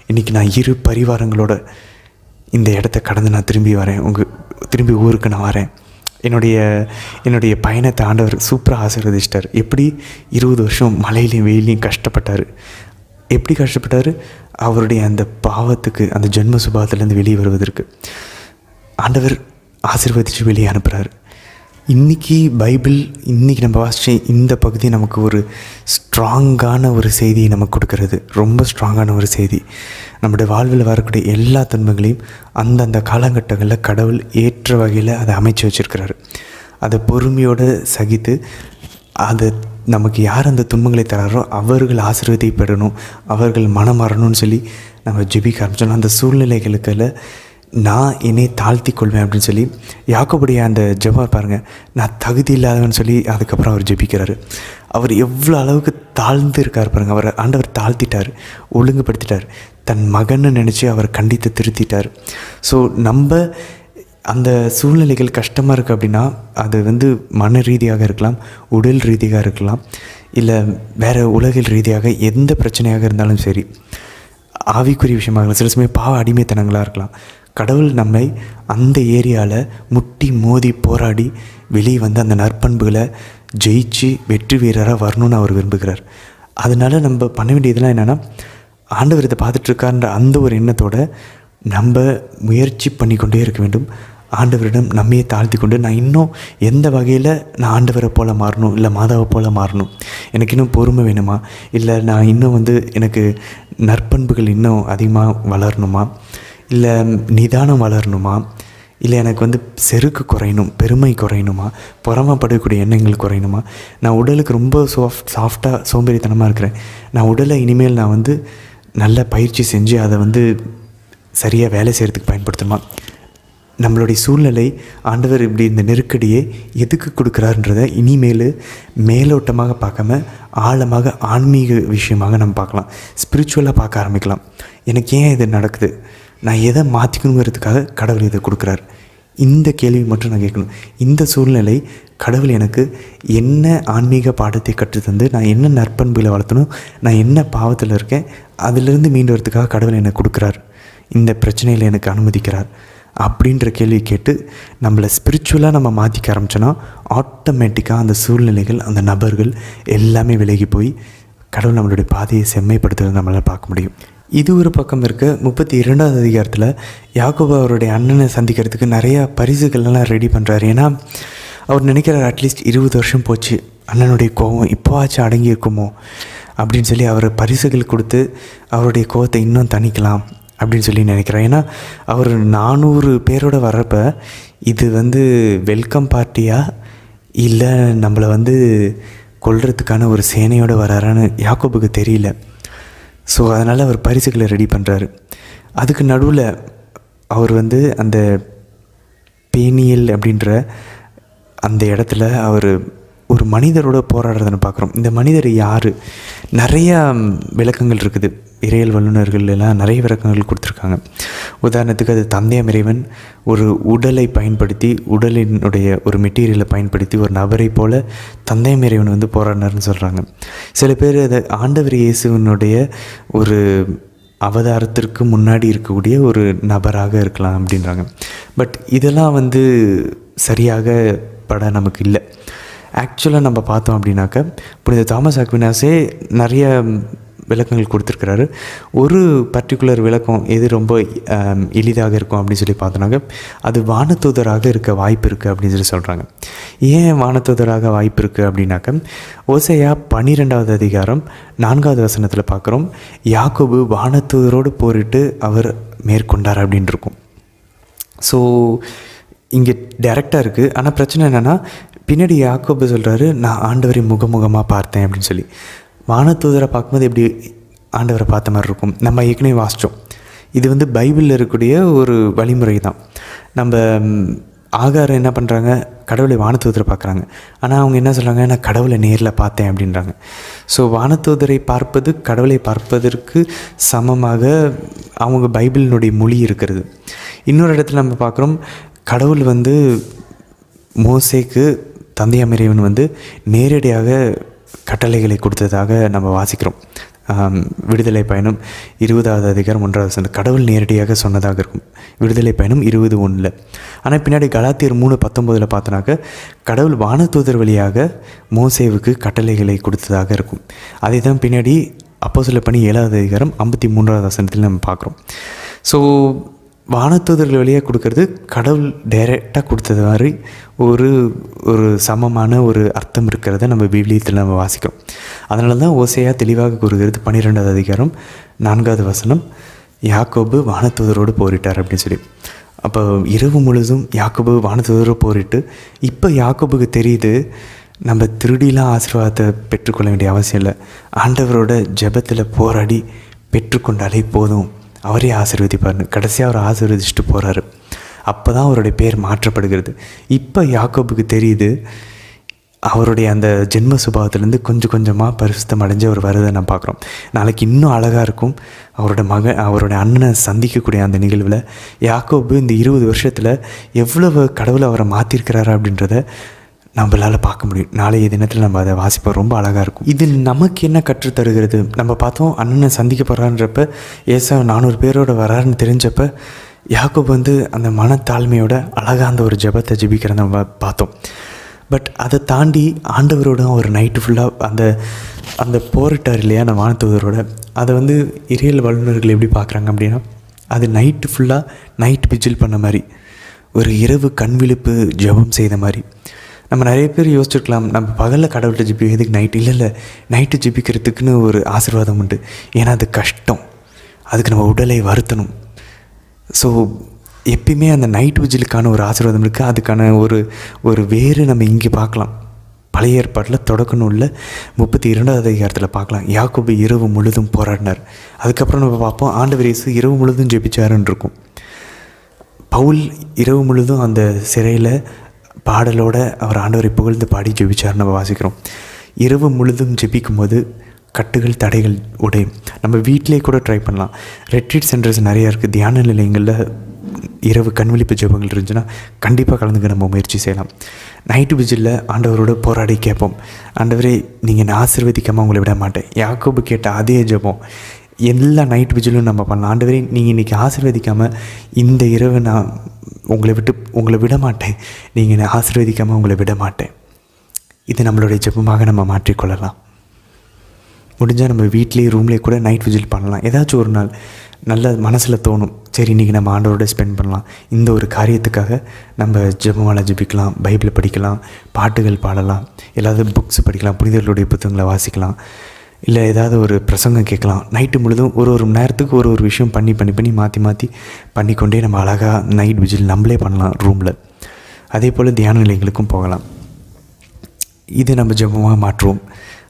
இன்றைக்கி நான் 2 பரிவாரங்களோட இந்த இடத்த கடந்து நான் திரும்பி வரேன், திரும்பி ஊருக்கு நான் வரேன். என்னுடைய பயணத்தை ஆண்டவர் சூப்பராக ஆசீர்வதிச்சிட்டார். எப்படி 20 வருஷம் மழையிலையும் வெயிலையும் கஷ்டப்பட்டார். எப்படி கஷ்டப்பட்டார்? அவருடைய அந்த பாவத்துக்கு, அந்த ஜென்ம சுபாவத்திலேருந்து வெளியே வருவதற்கு ஆண்டவர் ஆசீர்வதித்து வெளியே அனுப்புகிறார். இன்றைக்கி பைபிள், இன்றைக்கி நம்ம வாசித்த இந்த பகுதி நமக்கு ஒரு ஸ்ட்ராங்கான ஒரு செய்தியை நமக்கு கொடுக்கறது. ரொம்ப ஸ்ட்ராங்கான ஒரு செய்தி. நம்முடைய வாழ்வில் வரக்கூடிய எல்லா துன்பங்களையும் அந்தந்த காலகட்டங்களில் கடவுள் ஏற்ற வகையில் அதை அமைச்சு வச்சுருக்கிறாரு. அதை பொறுமையோடு சகித்து, அதை நமக்கு யார் அந்த துன்பங்களை தராரோ அவர்கள் ஆசீர்வாதத்தை பெறணும், அவர்கள் மனம் மாறணும்னு சொல்லி நம்ம ஜெபிக்க ஆரம்பிச்சோம். அந்த சூழ்நிலைகளுக்கு நான் என்னை தாழ்த்தி கொள்வேன் அப்படின்னு சொல்லி யாக்கோபுடைய அந்த ஜெபம் பாருங்கள், நான் தகுதி இல்லாதவன்னு சொல்லி அதுக்கப்புறம் அவர் ஜெபிக்கிறாரு. அவர் எவ்வளோ அளவுக்கு தாழ்ந்து இருக்கார் பாருங்கள். அவரை ஆண்டவர் தாழ்த்திட்டார், ஒழுங்குபடுத்திட்டார், தன் மகன்னு நினச்சி அவர் கண்டித்து திருத்திட்டார். ஸோ நம்ம அந்த சூழ்நிலைகள் கஷ்டமாக இருக்குது அப்படின்னா அது மன ரீதியாக இருக்கலாம், உடல் ரீதியாக இருக்கலாம், இல்லை வேறு உலகில் ரீதியாக எந்த பிரச்சனையாக இருந்தாலும் சரி, ஆவிக்குரிய விஷயமாக இருக்கலாம், சில சமயம் பாவ அடிமைத்தனங்களாக இருக்கலாம். கடவுள் நம்மை அந்த ஏரியாவில் முட்டி மோதி போராடி வெளியே வந்து அந்த நற்பண்புகளை ஜெயிச்சு வெற்றி வீரராக வரணும்னு அவர் விரும்புகிறார். அதனால் நம்ம பண்ண வேண்டியதெல்லாம் என்னென்னா, ஆண்டவர் இதை பார்த்துட்ருக்கான்ற அந்த ஒரு எண்ணத்தோடு நம்ம முயற்சி பண்ணி கொண்டே இருக்க வேண்டும். ஆண்டவரிடம் நம்மையே தாழ்த்தி கொண்டு நான் இன்னும் எந்த வகையில் நான் ஆண்டவரை போல் மாறணும், இல்லை மாதாவை போல் மாறணும், எனக்கு இன்னும் பொறுமை வேணுமா, இல்லை நான் இன்னும் எனக்கு நற்பண்புகள் இன்னும் அதிகமாக வளரணுமா, இல்லை நிதானம் வளரணுமா, இல்லை எனக்கு செருக்கு குறையணும், பெருமை குறையணுமா, பொறாமைப்படக்கூடிய எண்ணங்கள் குறையணுமா, நான் உடலுக்கு ரொம்ப சாஃப்டாக சோம்பேறித்தனமாக இருக்கிறேன், நான் உடலை இனிமேல் நான் நல்ல பயிற்சி செஞ்சு அதை சரியாக வேலை செய்கிறதுக்கு பயன்படுத்தணுமா. நம்மளுடைய சூழ்நிலை ஆண்டவர் இப்படி இந்த நெருக்கடியை எதுக்கு கொடுக்குறாருன்றதை இனிமேல் மேலோட்டமாக பார்க்காம ஆழமாக ஆன்மீக விஷயமாக நம்ம பார்க்கலாம், ஸ்பிரிச்சுவலாக பார்க்க ஆரம்பிக்கலாம். எனக்கு ஏன் இது நடக்குது, நான் எதை மாற்றிக்கணுங்கிறதுக்காக கடவுள் இதை கொடுக்குறாரு, இந்த கேள்வி மட்டும் நான் கேட்கணும். இந்த சூழ்நிலை கடவுள் எனக்கு என்ன ஆன்மீக பாடத்தை கற்றுத்தந்து நான் என்ன நற்பண்புகளை வளர்த்தணும், நான் என்ன பாவத்தில் இருக்கேன், அதிலிருந்து மீண்டு வரதுக்காக கடவுள் எனக்கு கொடுக்குறார், இந்த பிரச்சனையில் எனக்கு அனுமதிக்கிறார் அப்படின்ற கேள்வி கேட்டு நம்மளை ஸ்பிரிச்சுவலாக நம்ம மாற்றிக்க ஆரம்பித்தோன்னா ஆட்டோமேட்டிக்காக அந்த சூழ்நிலைகள், அந்த நபர்கள் எல்லாமே விலகி போய் கடவுள் நம்மளுடைய பாதையை செம்மைப்படுத்துறது நம்மளால் பார்க்க முடியும். இது ஒரு பக்கம் இருக்க 32வது அதிகாரத்தில் யாக்கோபு அவருடைய அண்ணனை சந்திக்கிறதுக்கு நிறையா பரிசுகள்லாம் ரெடி பண்ணுறாரு. ஏன்னா அவர் நினைக்கிறார், அட்லீஸ்ட் 20 வருஷம் போச்சு, அண்ணனுடைய கோபம் இப்போவாச்சும் அடங்கி இருக்குமோ அப்படின்னு சொல்லி அவர் பரிசுகள் கொடுத்து அவருடைய கோபத்தை இன்னும் தணிக்கலாம் அப்படின்னு சொல்லி நினைக்கிறேன். ஏன்னா அவர் 400 பேரோட வர்றப்ப இது வெல்கம் பார்ட்டியாக இல்லை நம்மளை கொல்றதுக்கான ஒரு சேனையோடு வராரான்னு யாக்கோபுக்கு தெரியல. ஸோ அதனால் அவர் பரிசுகளை ரெடி பண்ணுறாரு. அதுக்கு நடுவில் அவர் அந்த பேனியல் அப்படின்ற அந்த இடத்துல அவர் ஒரு மனிதரோட போராடுறதுன்னு பார்க்குறோம். இந்த மனிதர் யார், நிறையா விளக்கங்கள் இருக்குது, இறையல் வல்லுநர்கள் எல்லாம் நிறைய விளக்கங்கள் கொடுத்துருக்காங்க. உதாரணத்துக்கு அது தந்தையாம் இறைவன் ஒரு உடலை பயன்படுத்தி, உடலினுடைய ஒரு மெட்டீரியலை பயன்படுத்தி ஒரு நபரை போல் தந்தையாம் இறைவன் போராடினார்னு சொல்கிறாங்க. சில பேர் அதை ஆண்டவர் இயேசுவினுடைய ஒரு அவதாரத்திற்கு முன்னாடி இருக்கக்கூடிய ஒரு நபராக இருக்கலாம் அப்படின்றாங்க. பட் இதெல்லாம் சரியாக பட நமக்கு இல்லை. ஆக்சுவலாக நம்ம பார்த்தோம் அப்படின்னாக்க புனித தாமஸ் அக்வினாஸே நிறைய விளக்கங்கள் கொடுத்துருக்கிறாரு. ஒரு பர்டிகுலர் விளக்கம் எது ரொம்ப எளிதாக இருக்கும் அப்படின்னு சொல்லி பார்த்தோன்னாக்க அது வானதூதராக இருக்க வாய்ப்பு இருக்குது அப்படின்னு சொல்லி சொல்கிறாங்க. ஏன் வானதூதராக வாய்ப்பு இருக்குது அப்படின்னாக்க ஓசையா 12வது அதிகாரம் 4வது வசனத்தில் பார்க்குறோம், யாக்கோபு வானதூதரோடு போரிட்டு அவர் மேற்கொண்டார் அப்படின்னு இருக்கும். ஸோ இங்கே டைரெக்டாக இருக்குது. ஆனால் பிரச்சனை என்னென்னா பின்னாடி யாக்கோபு சொல்கிறாரு, நான் ஆண்டவரை முகமுகமாக பார்த்தேன் அப்படின்னு சொல்லி. வானதூதரை பார்க்கும்போது எப்படி ஆண்டவரை பார்த்த மாதிரி இருக்கும். நம்ம ஏற்கனவே வாசித்தோம். இது பைபிளில் இருக்கக்கூடிய ஒரு வழிமுறை தான். நம்ம ஆகாரம் என்ன பண்ணுறாங்க, கடவுளை வானதூதரை பார்க்குறாங்க. ஆனால் அவங்க என்ன சொல்கிறாங்க, நான் கடவுளை நேரில் பார்த்தேன் அப்படின்றாங்க. ஸோ வானதூதரை பார்ப்பது கடவுளை பார்ப்பதற்கு சமமாக அவங்க பைபிளினுடைய மொழி இருக்கிறது. இன்னொரு இடத்துல நம்ம பார்க்குறோம், கடவுள் மோசேக்கு தந்தையாம் இறைவன் நேரடியாக கட்டளைகளை கொடுத்ததாக நம்ம வாசிக்கிறோம். விடுதலை பயணம் 20வது அதிகாரம் 1வது வசனம் கடவுள் நேரடியாக சொன்னதாக இருக்கும். விடுதலை பயணம் 20:1. ஆனால் பின்னாடி கலாத்தியர் 3:19 பார்த்தோன்னாக்க கடவுள் வானதூதர் வழியாக மோசேவுக்கு கட்டளைகளை கொடுத்ததாக இருக்கும். அதை தான் பின்னாடி அப்போஸ்தலர் பணி 7வது அதிகாரம் 53வது வசனத்தில் நம்ம பார்க்குறோம். ஸோ வானதூதர்கள் வழியாக கொடுக்கறது கடவுள் டைரெக்டாக கொடுத்தது மாதிரி ஒரு சமமான ஒரு அர்த்தம் இருக்கிறத நம்ம விவிலியத்தில் நம்ம வாசிக்கிறோம். அதனால தான் ஓசையா தெளிவாக கூறுகிறது 12வது அதிகாரம் 4வது வசனம், யாக்கோபு வானதூதரோடு போரிட்டார் அப்படின்னு சொல்லி. அப்போ இரவு முழுதும் யாக்கோபு வானதூதரோடு போரிட்டு இப்போ யாக்கோபுக்கு தெரியுது நம்ம திருடிலாம் ஆசீர்வாதத்தை பெற்றுக்கொள்ள வேண்டிய அவசியம் இல்லை, ஆண்டவரோட ஜெபத்தில் போராடி பெற்றுக்கொண்டாலே போதும், அவரே ஆசீர்வதிப்பார்னு. கடைசியாக அவர் ஆசீர்வதிச்சுட்டு போகிறாரு. அப்போ தான் அவருடைய பேர் மாற்றப்படுகிறது. இப்போ யாக்கோபுக்கு தெரியுது அவருடைய அந்த ஜென்ம சுபாவத்திலேருந்து கொஞ்சம் கொஞ்சமாக பரிசுத்தம் அடைஞ்சு அவர் வரதை நம்ம பார்க்குறோம். நாளைக்கு இன்னும் அழகாக இருக்கும். அவரோட அண்ணனை சந்திக்கக்கூடிய அந்த நிகழ்வில் யாக்கோபு இந்த 20 வருஷத்தில் எவ்வளவு கடவுளை அவரை மாற்றிருக்கிறாரு அப்படின்றத நம்மளால் பார்க்க முடியும். நாளைய தினத்தில் நம்ம அதை வாசிப்போம். ரொம்ப அழகாக இருக்கும். இது நமக்கு என்ன கற்றுத்தருகிறது? நம்ம பார்த்தோம், அண்ணனை சந்திக்க போகிறான்றப்ப ஏசாவு 400 பேரோட வராருன்னு தெரிஞ்சப்போ யாக்கோபு அந்த மனத்தாழ்மையோட அழகாக அந்த ஒரு ஜெபத்தை ஜெபிக்கிறத நம்ம பார்த்தோம். பட் அதை தாண்டி ஆண்டவரோட ஒரு நைட்டு ஃபுல்லாக அந்த போரிட்டார் இல்லையா அந்த வானதூதரோட, அதை இறையியல் வல்லுநர்கள் எப்படி பார்க்குறாங்க அப்படின்னா, அது நைட்டு ஃபுல்லாக நைட் விஜில் பண்ண மாதிரி, ஒரு இரவு கண் விழிப்பு ஜெபம் செய்த மாதிரி. நம்ம நிறைய பேர் யோசிச்சிருக்கலாம், நம்ம பகலில் கடவுள்கிட்ட ஜெபிக்க எதுக்கு நைட்டு? இல்லை, நைட்டு ஜெபிக்கிறதுக்குன்னு ஒரு ஆசீர்வாதம் உண்டு. ஏன்னா அது கஷ்டம், அதுக்கு நம்ம உடலை வருத்தணும். ஸோ எப்பயுமே அந்த நைட் விஜிலுக்கான ஒரு ஆசீர்வாதம் இருக்குது. அதுக்கான ஒரு வேறு நம்ம இங்கே பார்க்கலாம். பழைய ஏற்பாட்டில் தொடக்க நூலில் 32வது அதிகாரத்தில் பார்க்கலாம். யாக்கோபு இரவு முழுதும் போராடினார். அதுக்கப்புறம் நம்ம பார்ப்போம், ஆண்டவர் இயேசு இரவு முழுதும் ஜெபிச்சாருன்னு இருக்கும். பவுல் இரவு முழுதும் அந்த சிறையில் பாடலோட அவர் ஆண்டவரை புகழ்ந்து பாடி ஜெபிச்சார்னு நம்ம வாசிக்கிறோம். இரவு முழுதும் ஜெபிக்கும் போது கட்டுகள் தடைகள் உடையும். நம்ம வீட்டிலே கூட ட்ரை பண்ணலாம். ரெட்ரீட் சென்டர்ஸ் நிறையா இருக்குது. தியான நிலையங்களில் இரவு கண்விழிப்பு ஜெபங்கள் இருந்துச்சுன்னா கண்டிப்பாக கலந்துக்க நம்ம முயற்சி செய்யலாம். நைட்டு விஜிலில் ஆண்டவரோட போராடி கேட்போம், ஆண்டவரே நீங்கள் என்னை ஆசீர்வதிக்காமல் உங்களை விட மாட்டேன். யாக்கோபு கேட்ட அதே ஜெபம் எல்லா நைட் விஜிலும் நம்ம பண்ணலாம். ஆண்டவரே நீங்கள் இன்றைக்கி ஆசீர்வதிக்காமல் இந்த இரவு நான் உங்களை விட மாட்டேன், நீங்கள் என்னை ஆசீர்வதிக்காமல் உங்களை விட மாட்டேன். இது நம்மளுடைய ஜெபமாக நம்ம மாற்றிக்கொள்ளலாம். முடிஞ்சால் நம்ம வீட்லேயே ரூம்லேயே கூட நைட் விஜில் பண்ணலாம். ஏதாச்சும் ஒரு நாள் நல்ல மனசில் தோணும், சரி இன்றைக்கி நம்ம ஆண்டவரோட ஸ்பெண்ட் பண்ணலாம். இந்த ஒரு காரியத்துக்காக நம்ம ஜெபமாலை ஜெபிக்கலாம், பைபிளை படிக்கலாம், பாட்டுகள் பாடலாம், ஏதாவது புக்ஸ் படிக்கலாம், புனிதர்களுடைய புத்தகங்களை வாசிக்கலாம், இல்லை ஏதாவது ஒரு பிரசங்கம் கேட்கலாம். நைட்டு முழுதும் ஒரு மணி நேரத்துக்கு ஒரு விஷயம் பண்ணி மாற்றி பண்ணிக்கொண்டே நம்ம அழகாக நைட் விஜில் நம்மளே பண்ணலாம் ரூமில். அதே போல் தியான நிலையங்களுக்கும் போகலாம். இது நம்ம ஜெபமாக மாற்றுவோம்.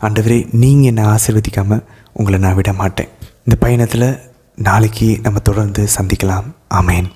ஆண்டவரே நீங்கள் என்னை ஆசீர்வதிக்காமல் உங்களை நான் விட மாட்டேன். இந்த பயணத்தில் நாளைக்கு நம்ம தொடர்ந்து சந்திக்கலாம். ஆமேன்.